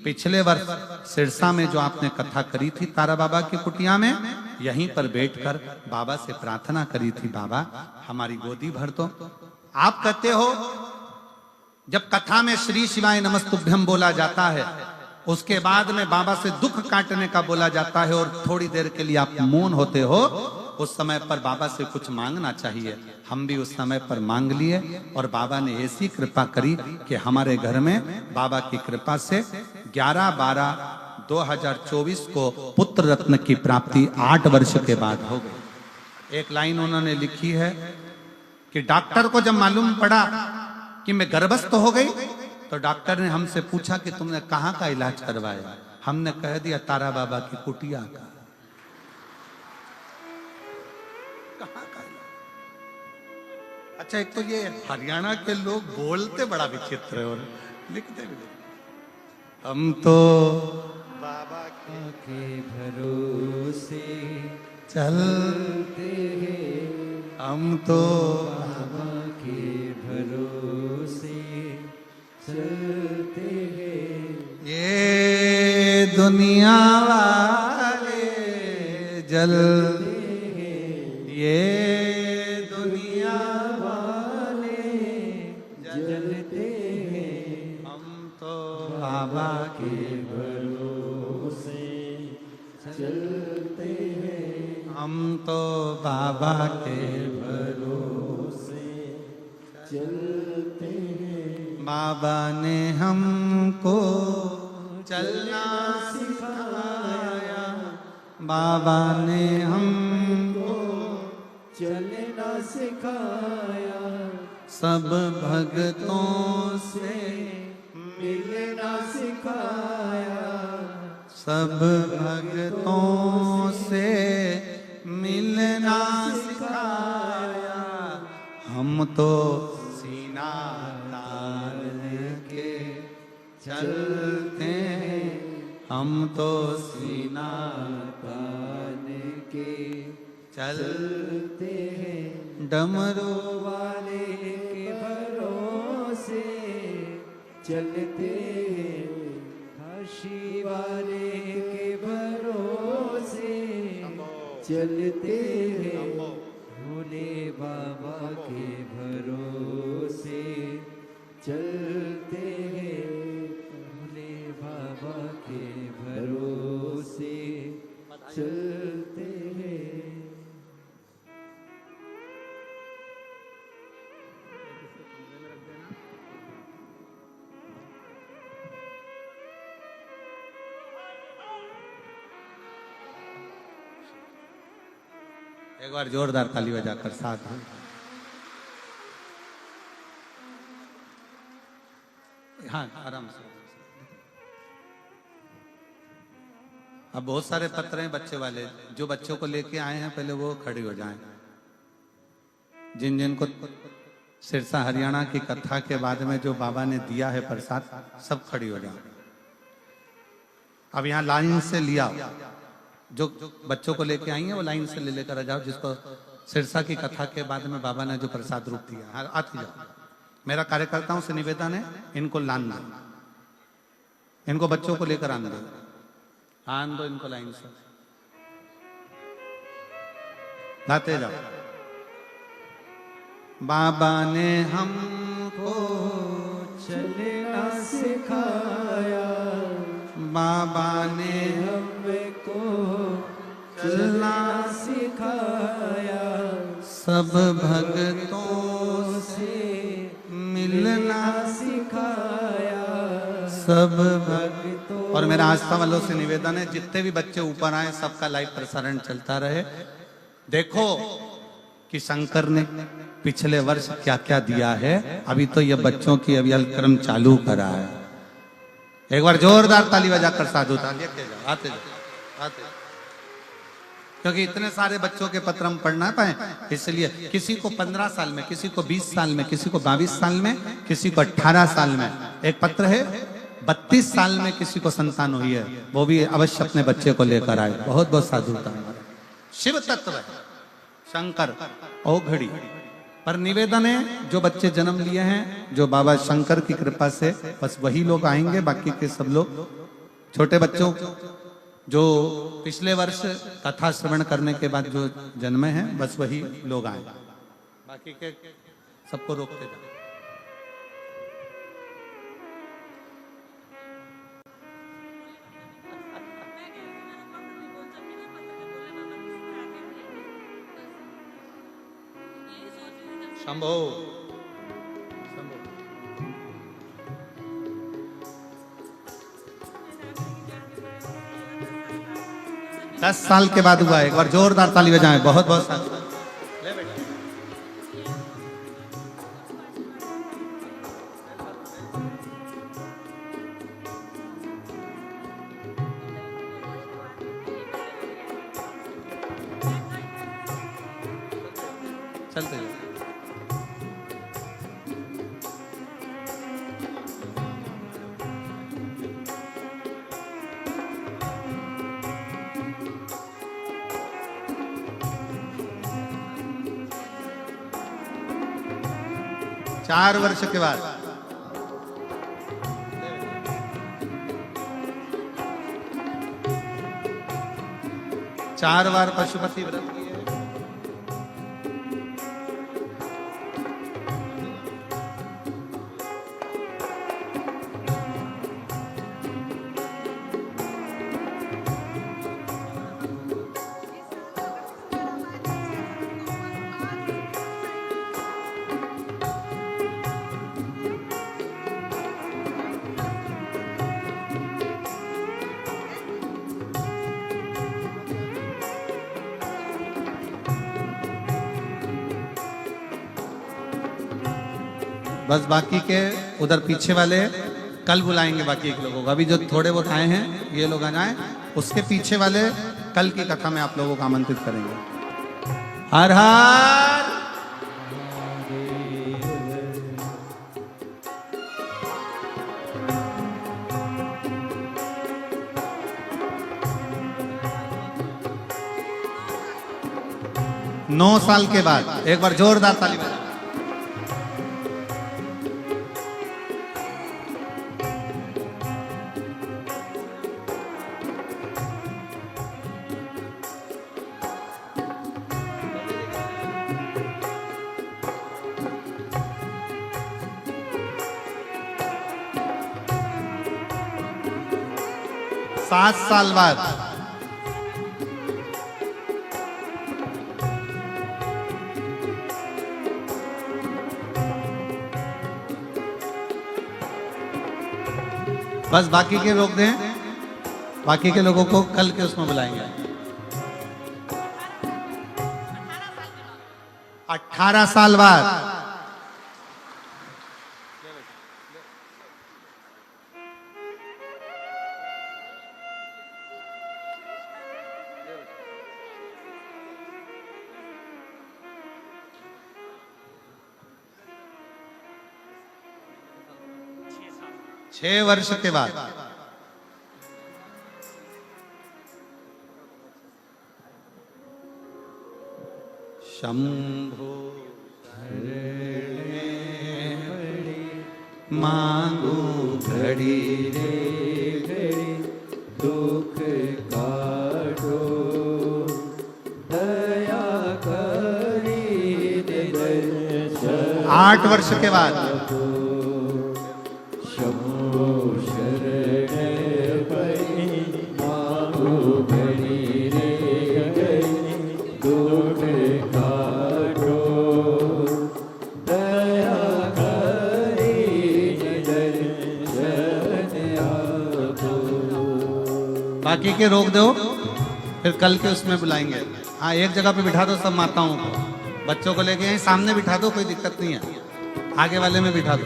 पिछले वर्ष सिरसा में जो आपने कथा करी थी तारा बाबा की कुटिया में, यहीं पर बैठकर बाबा से प्रार्थना करी थी, बाबा हमारी गोदी भर दो। आप कहते हो जब कथा में श्री शिवाय नमस्तुभ्यम बोला जाता है, उसके बाद में बाबा से दुख काटने का बोला जाता है और थोड़ी देर के लिए आप मौन होते हो, उस समय पर बाबा से कुछ मांगना चाहिए। हम भी उस समय पर मांग लिए और बाबा ने ऐसी कृपा करी कि हमारे घर में बाबा की कृपा से 11/12/2024 को पुत्र रत्न की प्राप्ति 8 वर्ष के बाद हो गई। एक लाइन उन्होंने लिखी है कि डॉक्टर को जब मालूम पड़ा कि मैं गर्भस्थ हो गई तो डॉक्टर ने हमसे पूछा कि तुमने कहाँ का इलाज करवाया। हमने कह दिया तारा बाबा की कुटिया का। अच्छा, एक तो ये हरियाणा के लोग बोलते बड़ा विचित्र है और लिखते भी। हम तो बाबा के भरोसे चलते हैं, हम तो बाबा के भरोसे चलते हैं। ये दुनिया वाले जलते हैं, ये बाबा के भरोसे चलते हैं, हम तो बाबा के भरोसे चलते हैं। बाबा ने हमको चलना सिखाया, बाबा ने हमको चलना सिखाया, सब भक्तों से मिलना सिखाया, सब भक्तों से मिलना सिखाया। हम तो सीना तान के चलते हैं, हम तो सीना तान के चलते हैं, डमरू वाले के भरोसे चलते हैं, काशी वाले के भरोसे चलते हैं, भोले बाबा के भरोसे चलते हैं, भोले बाबा के भरोसे चलते हैं। एक बार जोरदार ताली बजाकर साथ हैं। हाँ आराम से। अब बहुत सारे पत्र हैं बच्चे वाले, जो बच्चों को लेके आए हैं पहले वो खड़े हो जाएं। जिन जिन को सिरसा हरियाणा की कथा के बाद में जो बाबा ने दिया है प्रसाद, सब खड़ी हो जाए। अब यहाँ लाइन से लिया, जो बच्चों को लेके आई हैं वो लाइन से ले लेकर आ जाओ, जिसको सिरसा की कथा के बाद में बाबा ने जो प्रसाद रूप दिया। आती जाओ। मेरा कार्यकर्ताओं से निवेदन है, इनको लान दो, इनको बच्चों को लेकर आन दो, आन दो इनको लाइन से, लाते जाओ। बाबा ने हमको चलना सिखाया, बाबा ने हमको चलना सिखाया, सब भक्तों से मिलना सिखाया, सब भक्तों। और मेरा आस्था वालों से निवेदन है, जितने भी बच्चे ऊपर आए सबका लाइव प्रसारण चलता रहे। देखो कि शंकर ने पिछले वर्ष क्या क्या दिया है। अभी तो ये बच्चों की अभी अलक्रम चालू करा है। एक बार जोरदार ताली बजाकर साधु ताली लेके जाओ, आते जाओ, आते जाओ। क्योंकि इतने सारे बच्चों के पत्र हम पढ़ ना पाए, इसलिए किसी को 15 साल में, किसी को 20 साल में, किसी को 22 साल में, किसी को 18 साल में। एक पत्र है 32 साल में किसी को संतान हुई है, वो भी अवश्य अपने बच्चे को लेकर आए। बहुत बहुत साधुता। शिव तत्व है शंकर औघड़ी पर निवेदन है, जो बच्चे जन्म लिए हैं, जो बाबा शंकर की कृपा से, बस वही लोग आएंगे। बाकी के सब लोग छोटे बच्चों जो पिछले वर्ष कथा श्रवण करने के बाद जो जन्मे हैं, बस वही लोग आए, बाकी के सबको रोकते जाए। शंभो शंभो। 10 साल के बाद हुआ है। एक बार जोरदार ताली बजाएं। बहुत बहुत साल। चलते जाओ। चार वर्ष के बाद 4 बार पशुपति व्रत किए। बस बाकी के उधर पीछे वाले कल बुलाएंगे बाकी के लोगों को। अभी जो थोड़े बहुत आए हैं ये लोग आ जाएं, उसके पीछे वाले कल की कथा में आप लोगों को आमंत्रित करेंगे। हर हर 9 साल के बाद एक बार जोरदार ताली बजाओ। सात साल बाद बस बाकी के रोक दें, बाकी के लोगों को कल के उसमें बुलाएंगे। 18 साल बाद 6 वर्ष के बाद शंभो मांगू घड़ी दुख काटो दया करी दर्शन 8 वर्ष के बाद शंभो शरण पई मांगो घड़ी रे दुख काटो दया करी दर्शन आपो। बाकी के रोक दो, फिर कल के उसमें बुलाएंगे। हाँ, एक जगह पे बिठा दो सब माताओं को, बच्चों को लेके यहीं सामने बिठा दो, कोई दिक्कत नहीं है, आगे वाले में बिठा दो।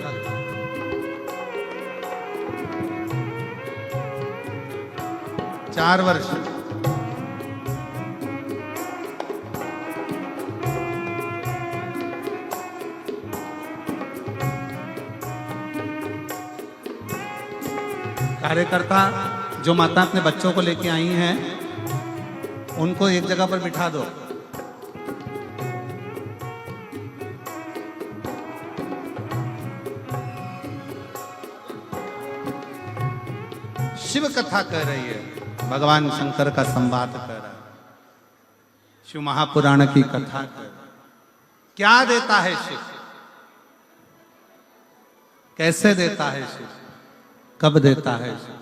4 वर्ष कार्यकर्ता जो माता अपने बच्चों को लेके आई हैं उनको एक जगह पर बिठा दो। शिव कथा कह रही है, भगवान शंकर का संवाद कर रहा है, शिव महापुराण की कथा कर रहा है। क्या देता है शिव, कैसे देता है शिव, कब देता है शिव,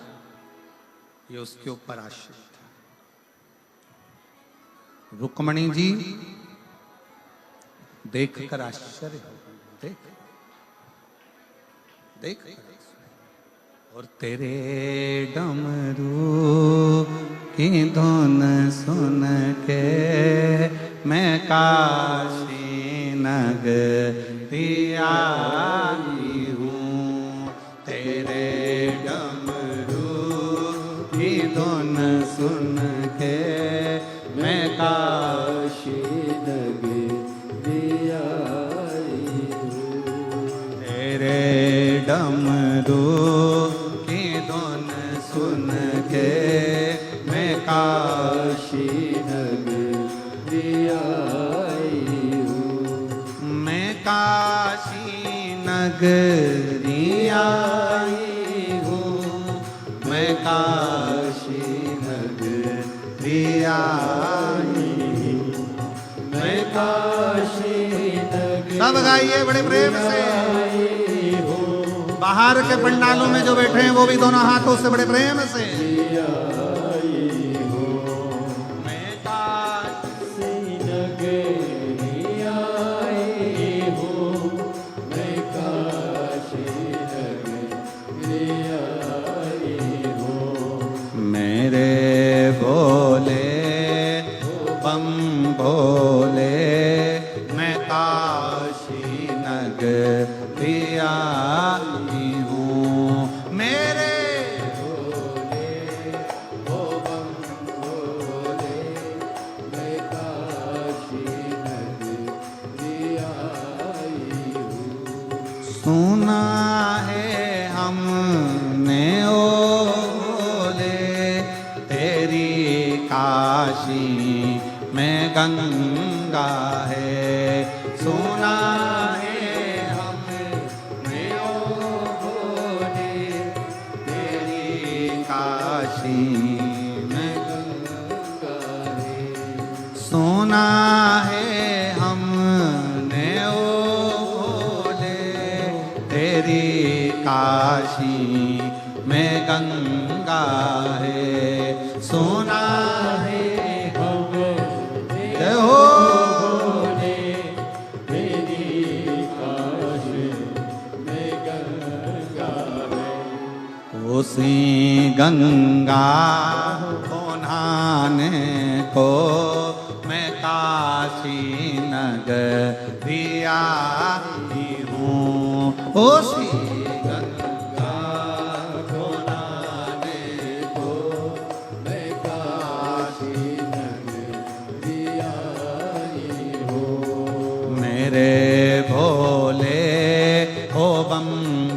ये उसके ऊपर आश्रित है। रुक्मणी जी देखकर आश्चर्य हो गई, देख और तेरे डमरू की धुन सुन के मैं काशी नगरी आई हूँ। तेरे डमरू की धुन सुन के मैं काशी नगरी आई हूँ। तेरे डमरू सुन के मैं काशी नगरी आई हूँ। मैं काशी नगरी आई हूँ। मैं काशी नगरी आई हूँ। मैं काशी नगरी। सब गाइए बड़े प्रेम से। बाहर के पंडालों में जो बैठे हैं वो भी दोनों हाथों से बड़े प्रेम से। मैं काशी नगरी आई हूँ। मैं काशी नगरी आई हूँ। मेरे भोले बम भोले मैं काशी नगरी नगरी आई हूँ। मेरे भोले ओ बम भोले मैं काशी नगरी आई हूँ। सुना है हमने ओ भोले तेरी काशी में गंगा है। सुना है हमने ओ भोले तेरी काशी में गंगा है। सुना है हमने ओ भोले तेरी काशी में गंगा है। सुना है जय हो भोले तेरी काशी में गंगा है। उसी गंगा को नहाने को मैं काशी नगरी आई हूँ। उसी गंगा को नहाने को मैं काशी नगरी आई हूँ। मेरे भोले ओ बम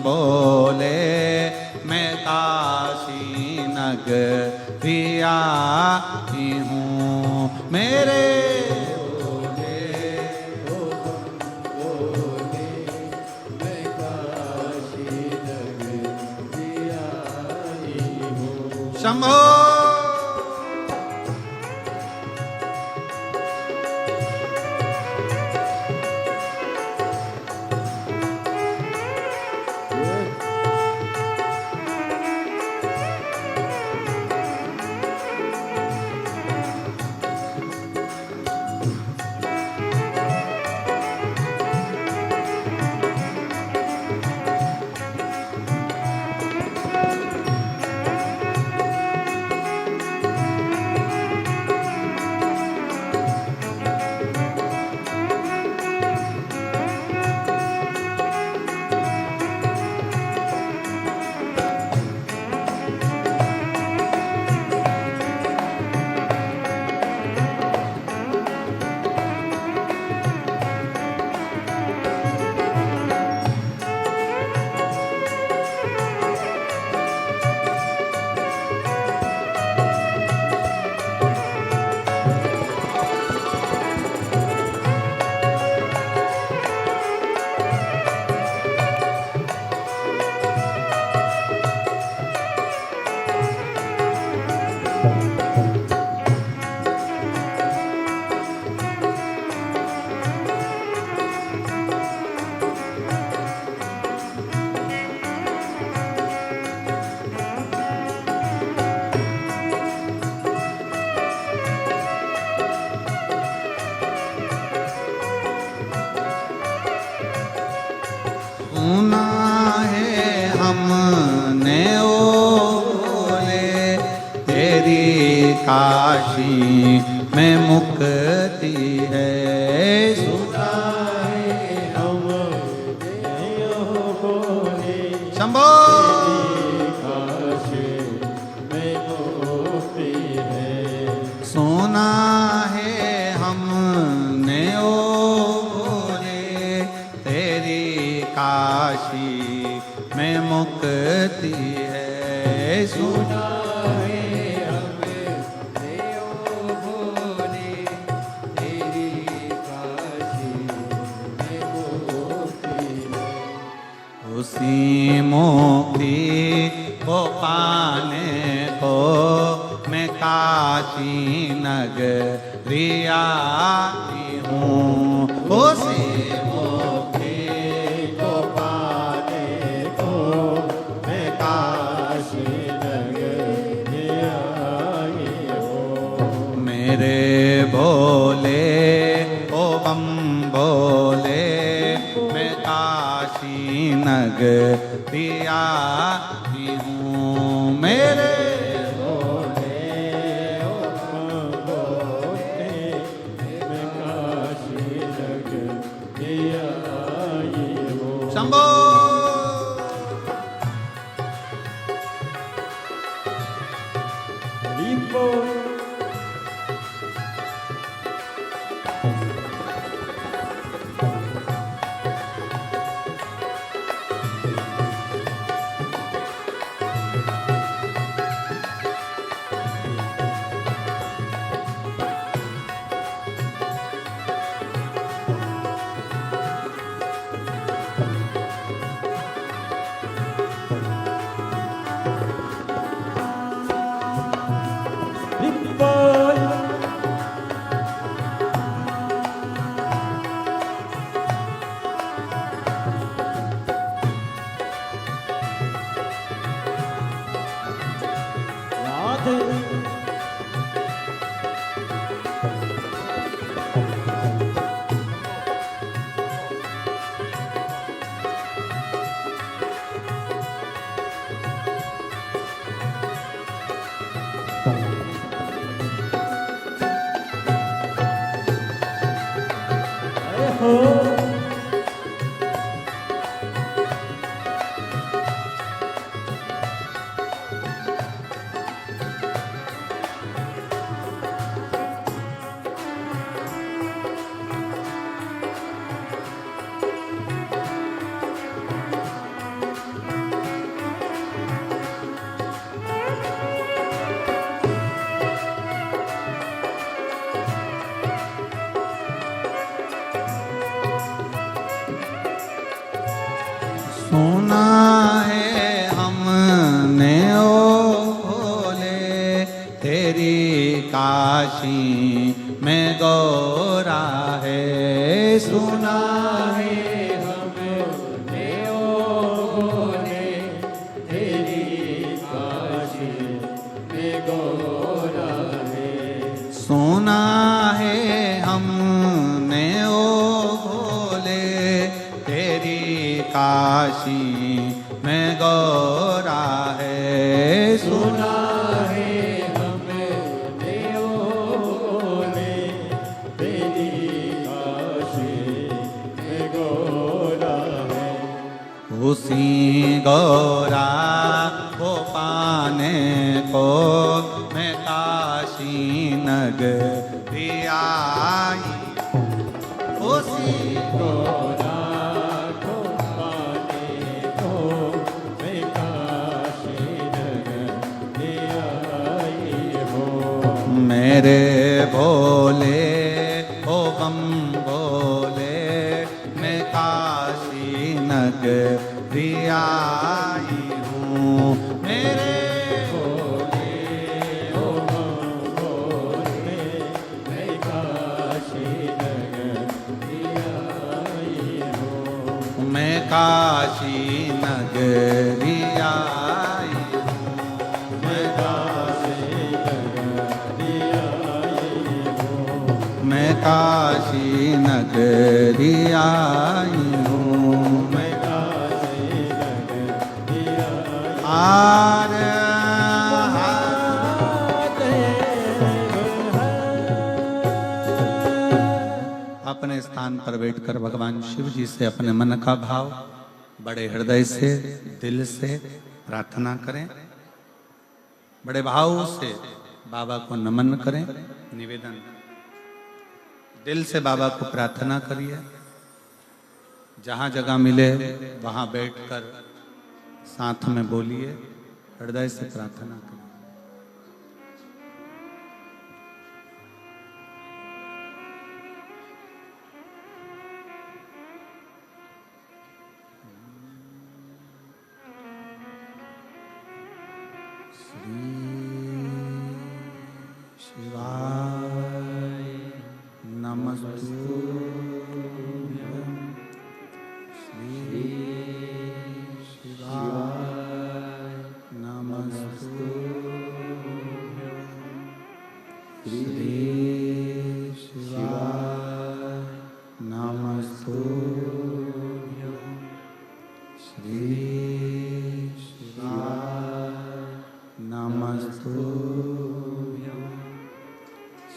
बोले मैं काशी नगरी आई हूँ। मेरे भोले ओ बम भोले मैं काशी नगरी आई हूँ। शंभो सुना है हमने ओ भोले तेरी काशी में मुक्ति है। सुना सुनाए हम भोले शंभो काशी में मुक्ति है। सुना है हमने ओ भोले तेरी काशी में मुक्ति है। सुना सुनाए हम भोले तेरी काशी में मुक्ति है। उसी मुक्ति को पाने को मैं काशी नगरी आई हूँ। उसी मुक्ति को पाने को मैं काशी नगरी आई हूँ। मेरे भोले ओ बम भोले मैं काशी नगरी आई हूँ। मेरे भोले ओ भोले मैं काशी नगरी आई शंभो लीपो सुना है हमने ओ भोले तेरी काशी में गौरा है सुना है हमने ओ भोले तेरी काशी में गौरा है सुना है हमने ओ भोले तेरी काशी में गौरा है सुना है हमने ओ भोले तेरी काशी में गौरा है उसी गौरा को पाने को मैं काशी नगरी आई उसी गौरा को पाने को मैं काशी नगरी आई हूँ मेरे भोले ओ बम भोले मैं काशी नगरी आई हूँ मेरे भोले ओ भोले मैं काशी नगरी आई हूँ मैं काशी नगरी आई हूँ मैं काशी नगरी आई हूँ मैं काशी नगरी आई हूँ मैं काशी नगरी आई आर अपने स्थान पर बैठकर भगवान शिव जी से अपने मन का भाव बड़े हृदय से दिल से प्रार्थना करें बड़े भाव से बाबा को नमन करें निवेदन दिल से बाबा को प्रार्थना करिए जहां जगह मिले वहां बैठकर साथ में बोलिए हृदय से प्रार्थना करें शिवाय नमस्तुभ्यं श्री शिवाय नमस्तुभ्यं श्री शिवाय नमस्तुभ्यं श्री शिवाय नमस्तुभ्यं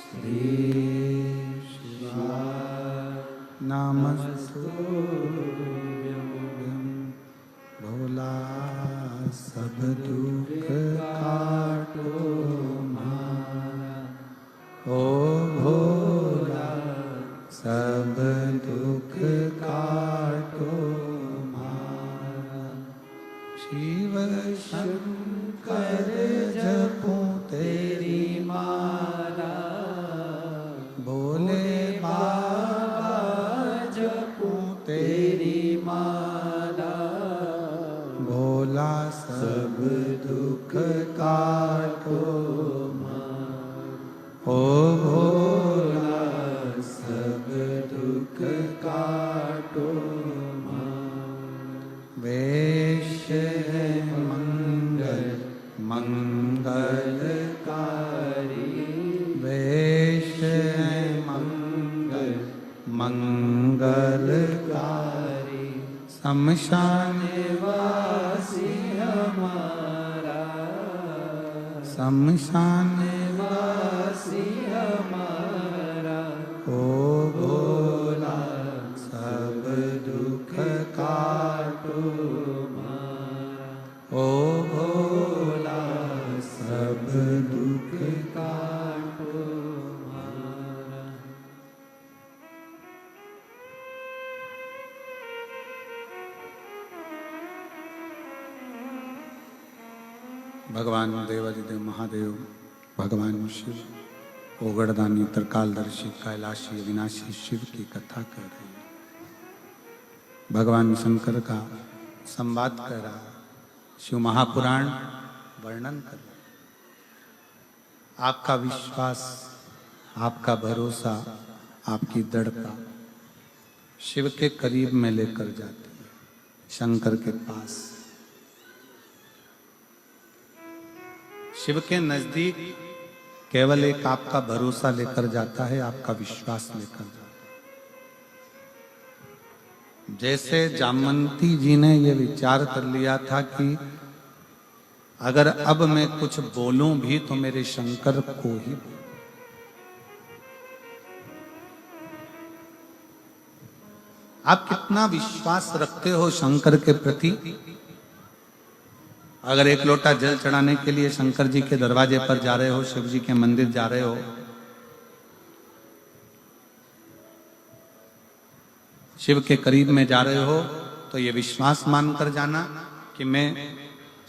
श्री शिवाय नमस्तुभ्यं भोला सब दुख काटो मारा, ओ भोला सब दुख काटो मारा। शिव शंकर जपो तेरी माला, भोले बाबा जपो तेरी माला, भोला सब दुख काटो मारा, ओ भोला सब दुख काटो मारा। वेश है मंगल मंगलकारी, वेश है मंगल मंगलकारी, शमशान वासी हमारा, शमशान वासी हमारा, ओ भोला सब दुख काटो मारा, ओ भोला सब दुख काटो मारा। भगवान देवादिदेव महादेव, भगवान शिव ओगड़दानी त्रिकालदर्शी कैलाशी अविनाशी शिव की कथा कर रही है। भगवान शंकर का संवाद कर रहा है, शिव महापुराण वर्णन कर रहा है। आपका विश्वास, आपका भरोसा, आपकी दृढ़ता शिव के करीब में लेकर जाती है, शंकर के पास। शिव के नजदीक केवल एक आपका भरोसा लेकर जाता है, आपका विश्वास लेकर जाता है। जैसे जामवंती जी ने यह विचार कर लिया था कि अगर अब मैं कुछ बोलूं भी तो मेरे शंकर को ही बोलूं। आप कितना विश्वास रखते हो शंकर के प्रति? अगर एक लोटा जल चढ़ाने के लिए शंकर जी के दरवाजे पर जा रहे हो, शिव जी के मंदिर जा रहे हो, शिव के करीब में जा रहे हो, तो ये विश्वास मानकर जाना कि मैं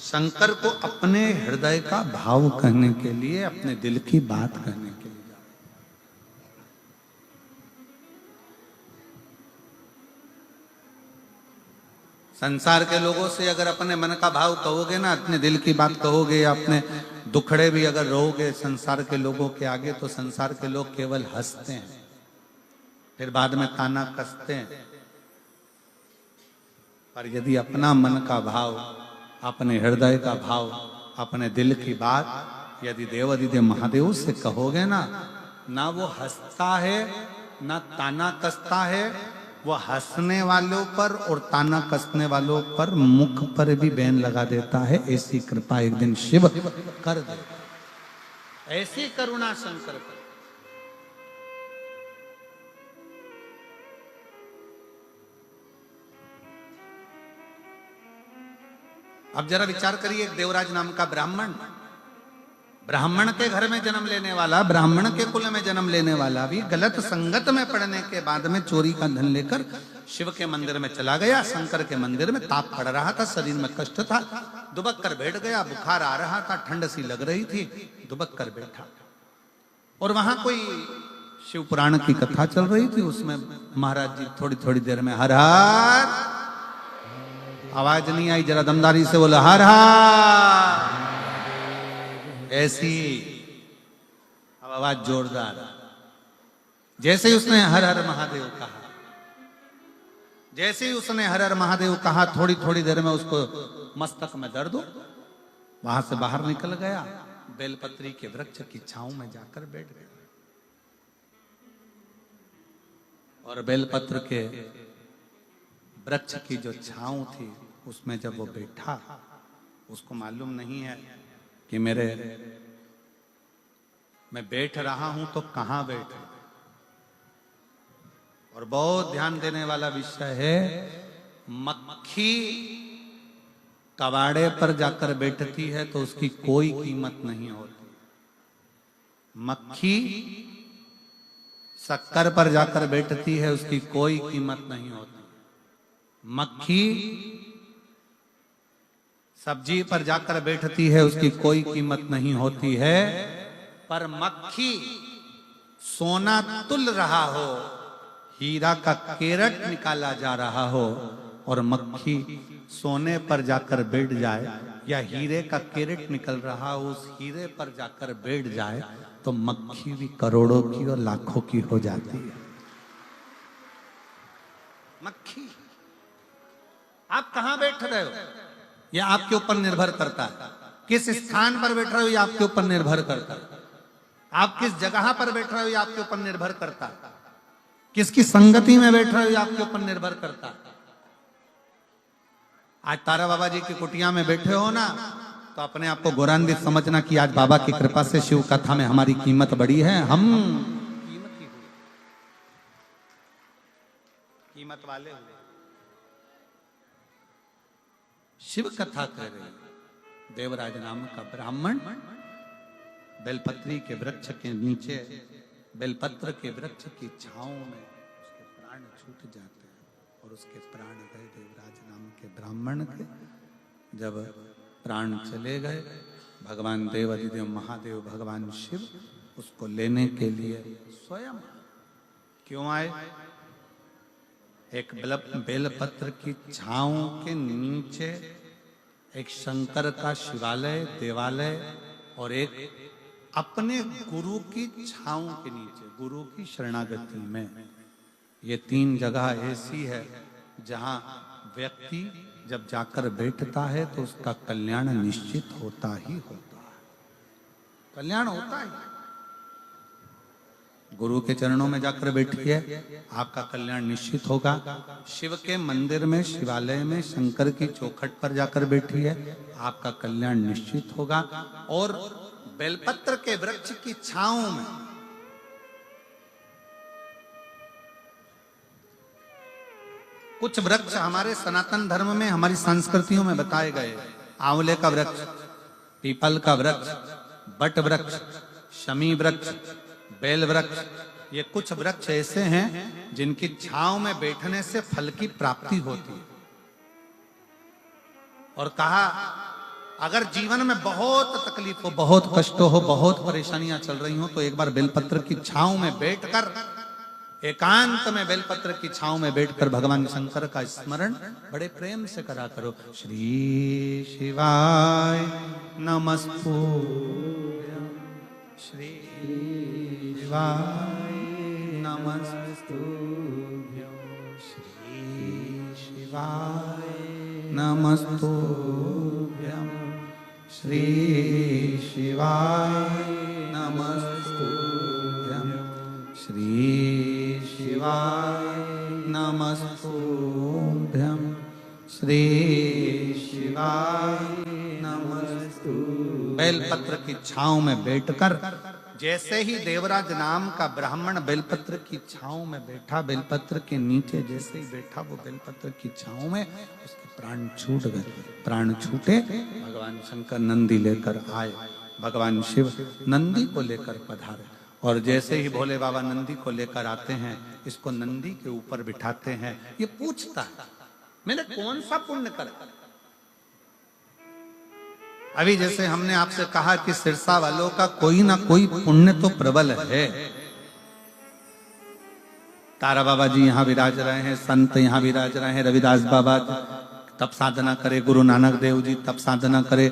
शंकर को अपने हृदय का भाव कहने के लिए, अपने दिल की बात कहने के लिए जा रहे हो। संसार के लोगों से अगर अपने मन का भाव कहोगे ना, अपने दिल की बात कहोगे, या अपने दुखड़े भी अगर रहोगे संसार के लोगों के आगे, तो संसार के लोग केवल हंसते हैं, फिर बाद में ताना कसते हैं। पर यदि अपना मन का भाव, अपने हृदय का भाव, अपने दिल की बात यदि देवादिदेव महादेव से कहोगे ना, ना वो हंसता है ना ताना कसता है, वो हंसने वालों पर और ताना कसने वालों पर मुख पर भी बैन लगा देता है। ऐसी कृपा एक दिन शिव कर दे, ऐसी करुणा शंकर कर। अब जरा विचार करिए, एक देवराज नाम का ब्राह्मण, ब्राह्मण के घर में जन्म लेने वाला, ब्राह्मण के कुल में जन्म लेने वाला भी गलत संगत में पड़ने के बाद में चोरी का धन लेकर शिव के मंदिर में चला गया। शंकर के मंदिर में ताप पड़ रहा था, शरीर में कष्ट था, दुबक कर बैठ गया, बुखार आ रहा था, ठंड सी लग रही थी, दुबक कर बैठा। और वहां कोई शिव पुराण की कथा चल रही थी, उसमें महाराज जी थोड़ी थोड़ी देर में हर हर, आवाज नहीं आई, जरा दमदारी से बोला हर हर। ऐसी अब आवाज जोरदार। जैसे ही उसने हर हर महादेव कहा, जैसे ही उसने हर हर महादेव कहा, थोड़ी थोड़ी देर में उसको मस्तक में दर्द हो, वहां से बाहर निकल गया, बेलपत्री के वृक्ष की छांव में जाकर बैठ गया। और बेलपत्र के वृक्ष की जो छांव थी, उसमें जब वो बैठा, उसको मालूम नहीं है कि मैं बैठ रहा हूं तो कहां बैठा। और बहुत ध्यान देने वाला विषय है, मक्खी कबाड़े पर जाकर बैठती है तो उसकी कोई कीमत नहीं होती। मक्खी शक्कर पर जाकर बैठती है, उसकी कोई कीमत नहीं होती। मक्खी सब्जी पर जाकर बैठती है, उसकी कोई कीमत नहीं होती है। पर मक्खी सोना तुल रहा हो, हीरा का केरट निकाला जा रहा हो, और मक्खी सोने पर जाकर बैठ जाए या हीरे का केरट निकल रहा हो, उस हीरे पर जाकर बैठ जाए तो मक्खी भी करोड़ों की और लाखों की हो जाती है। मक्खी, आप कहां बैठ रहे हो यह आपके ऊपर निर्भर करता है। किस स्थान पर बैठ रहे हो यह आपके ऊपर निर्भर करता है। आप किस जगह पर बैठ रहे हो यह आपके ऊपर निर्भर करता है। किसकी संगति में बैठ रहे हो यह आपके ऊपर निर्भर करता है। आज तारा बाबा जी की कुटिया में बैठे हो ना, तो अपने आप को गौरवान्वित समझना कि आज बाबा की कृपा से शिव कथा में हमारी कीमत बढ़ी है। हम कीमत वाले हुए। शिव कथा कर रहे देवराज नाम का ब्राह्मण बेलपत्री के वृक्ष के नीचे, बेलपत्र के वृक्ष की छांव में उसके प्राण छूट जाते हैं और उसके प्राण गए देवराज नाम के ब्राह्मण के। जब प्राण चले गए, भगवान देव अधिदेव महादेव भगवान शिव उसको लेने के लिए स्वयं क्यों आए। एक बेलपत्र की छांव के नीचे एक शंकर का शिवालय देवालय और एक अपने गुरु की छांव के नीचे गुरु की शरणागति में, ये तीन जगह ऐसी है जहां व्यक्ति जब जाकर बैठता है तो उसका कल्याण निश्चित होता ही होता है। कल्याण होता है। गुरु के चरणों में जाकर बैठिए, आपका कल्याण निश्चित होगा। शिव के मंदिर में, शिवालय में, शंकर की चौखट पर जाकर बैठिए, आपका कल्याण निश्चित होगा। और बेलपत्र के वृक्ष की छांव में कुछ वृक्ष हमारे सनातन धर्म में, हमारी संस्कृतियों में बताए गए। आंवले का वृक्ष, पीपल का वृक्ष, बट वृक्ष, शमी वृक्ष, बेल वृक्ष, ये कुछ वृक्ष ऐसे हैं जिनकी छांव में बैठने से फल की प्राप्ति होती है। और कहा अगर जीवन में बहुत तकलीफ हो, बहुत कष्ट हो, बहुत परेशानियां चल रही हो, तो एक बार बेलपत्र की छांव में बैठकर, एकांत में बेलपत्र की छांव में बैठकर भगवान शंकर का स्मरण बड़े प्रेम से करा करो। श्री शिवाय नमस्तुभ्यं, श्री शिवाय नमस्तुभ्यं, श्री शिवाय नमस्तुभ्यं, श्री शिवाय नमस्तुभ्यं, श्री शिवाय नमस्तुभ्यं, श्री शिवाय नमस्तुभ्यं। बेलपत्र की छांव में बैठकर जैसे ही देवराज नाम का ब्राह्मण बेलपत्र की छांव में बैठा, बेलपत्र के नीचे जैसे ही बैठा, वो बेलपत्र की छांव में उसके प्राण छूट गए। प्राण छूटे, भगवान शंकर नंदी लेकर आए। भगवान शिव नंदी को लेकर पधारे और जैसे ही भोले बाबा नंदी को लेकर आते हैं, इसको नंदी के ऊपर बिठाते हैं। ये पूछता है मैंने कौन सा पुण्य करा। अभी जैसे हमने आपसे कहा कि सिरसा वालों का कोई ना कोई पुण्य तो प्रबल है। तारा बाबा जी यहाँ विराज रहे हैं, संत यहाँ विराज रहे हैं, रविदास बाबा तप साधना करे, गुरु नानक देव जी तप साधना करे,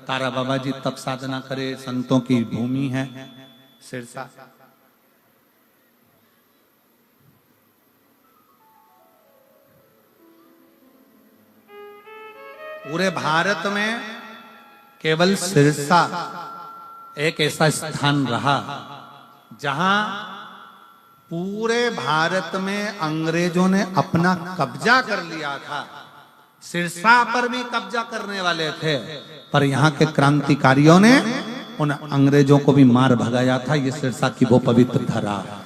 तारा बाबा जी तप साधना करे, संतों की भूमि है सिरसा। पूरे भारत में केवल सिरसा एक ऐसा स्थान रहा जहां पूरे भारत में अंग्रेजों ने अपना कब्जा कर लिया था। सिरसा पर भी कब्जा करने वाले थे, पर यहाँ के क्रांतिकारियों ने उन अंग्रेजों को भी मार भगाया था। ये सिरसा की वो पवित्र धरा है,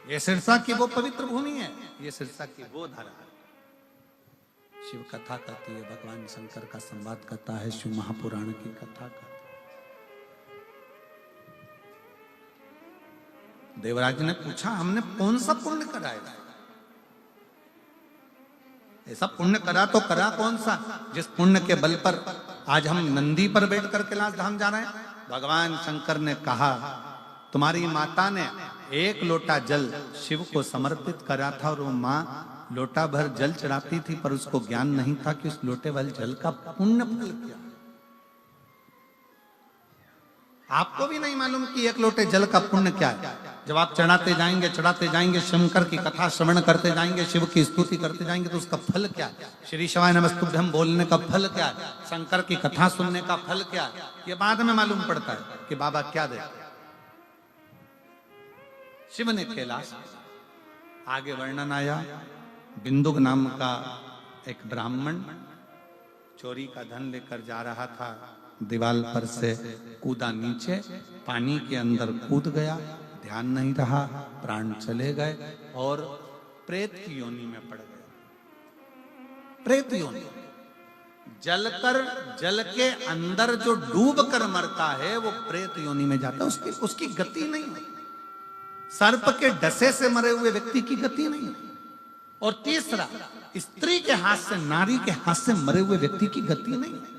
ये सिरसा की वो पवित्र भूमि है, ये सिरसा की वो धरा है। शिव कथा कहती है, भगवान शंकर का संवाद करता है, शिव महापुराण की कथा का। देवराज ने पूछा, हमने कौन सा पुण्य कराया? ऐसा पुण्य करा तो करा कौन सा, जिस पुण्य के बल पर आज हम नंदी पर बैठ कर कैलाश धाम जा रहे हैं? भगवान शंकर ने कहा, तुम्हारी माता ने एक लोटा जल शिव को समर्पित करा था और वो माँ लोटा भर जल चढ़ाती थी, पर उसको ज्ञान नहीं था कि उस लोटे भर जल का पुण्य फल क्या। आपको भी नहीं मालूम कि एक लोटे जल का पुण्य क्या है। जब आप चढ़ाते जाएंगे, शंकर की कथा श्रवण करते जाएंगे, शिव की स्तुति करते जाएंगे, तो उसका फल क्या है? श्री शिवाय नमस्तुभ्यं बोलने का फल क्या है? शंकर की कथा सुनने का फल क्या है? ये बाद में मालूम पड़ता है कि बाबा क्या देते। शिव ने कैलाश, आगे वर्णन आया, बिंदुक नाम का एक ब्राह्मण चोरी का धन लेकर जा रहा था, दीवार पर से कूदा नीचे, पानी के अंदर कूद गया, ध्यान नहीं रहा, प्राण चले गए और प्रेत की योनि में पड़ गया। प्रेत योनि, जल के अंदर जो डूब कर मरता है वो प्रेत योनि में जाता है, उसकी गति नहीं है। सर्प के डसे से मरे हुए व्यक्ति की गति नहीं है। और तीसरा, स्त्री के हाथ से, नारी के हाथ से मरे हुए व्यक्ति की गति नहीं है।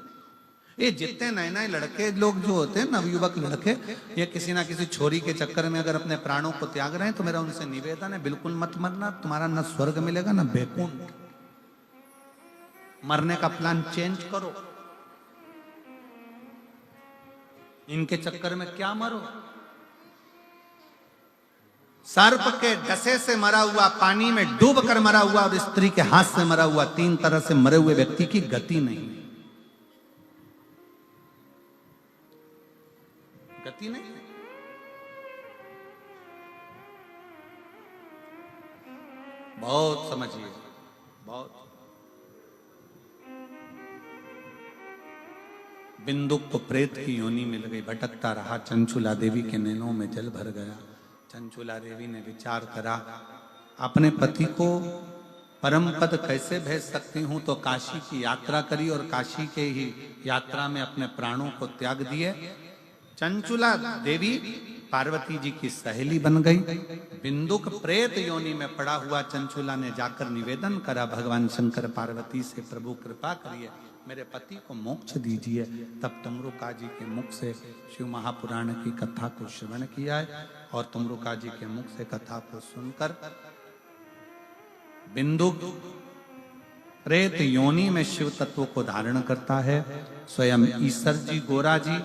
ये जितने नए नए लड़के लोग जो होते हैं, नवयुवक लड़के, ये किसी ना किसी छोरी के चक्कर में अगर अपने प्राणों को त्याग रहे हैं, तो मेरा उनसे निवेदन है, बिल्कुल मत मरना। तुम्हारा न स्वर्ग मिलेगा न बैकुंठ। मरने का प्लान चेंज करो। इनके चक्कर में क्या मरो। सर्प के डसे से मरा हुआ, पानी में डूब कर मरा हुआ और स्त्री के हाथ से मरा हुआ, तीन तरह से मरे हुए व्यक्ति की गति नहीं, गति नहीं। बहुत समझिए, बहुत। बिंदुक को प्रेत की योनि मिल गई, भटकता रहा, चंचुला देवी के नैनों में जल भर गया। चंचुला देवी ने विचार करा, अपने पति को परम पद कैसे भेज सकती हूं, तो काशी की यात्रा करी और काशी के ही यात्रा में अपने प्राणों को त्याग दिए। चंचुला देवी पार्वती जी की सहेली बन गई। बिंदुक प्रेत योनि में पड़ा हुआ चंचुला ने जाकर निवेदन करा भगवान शंकर पार्वती से, प्रभु कृपा करिए, मेरे पति को मोक्ष दीजिए। तब तमरुका जी के मुख से शिव महापुराण की कथा को श्रवण किया है और तमरुका जी के मुख से कथा को सुनकर बिंदुक प्रेत योनि में शिव तत्व को धारण करता है। स्वयं ईश्वर जी, गोरा जी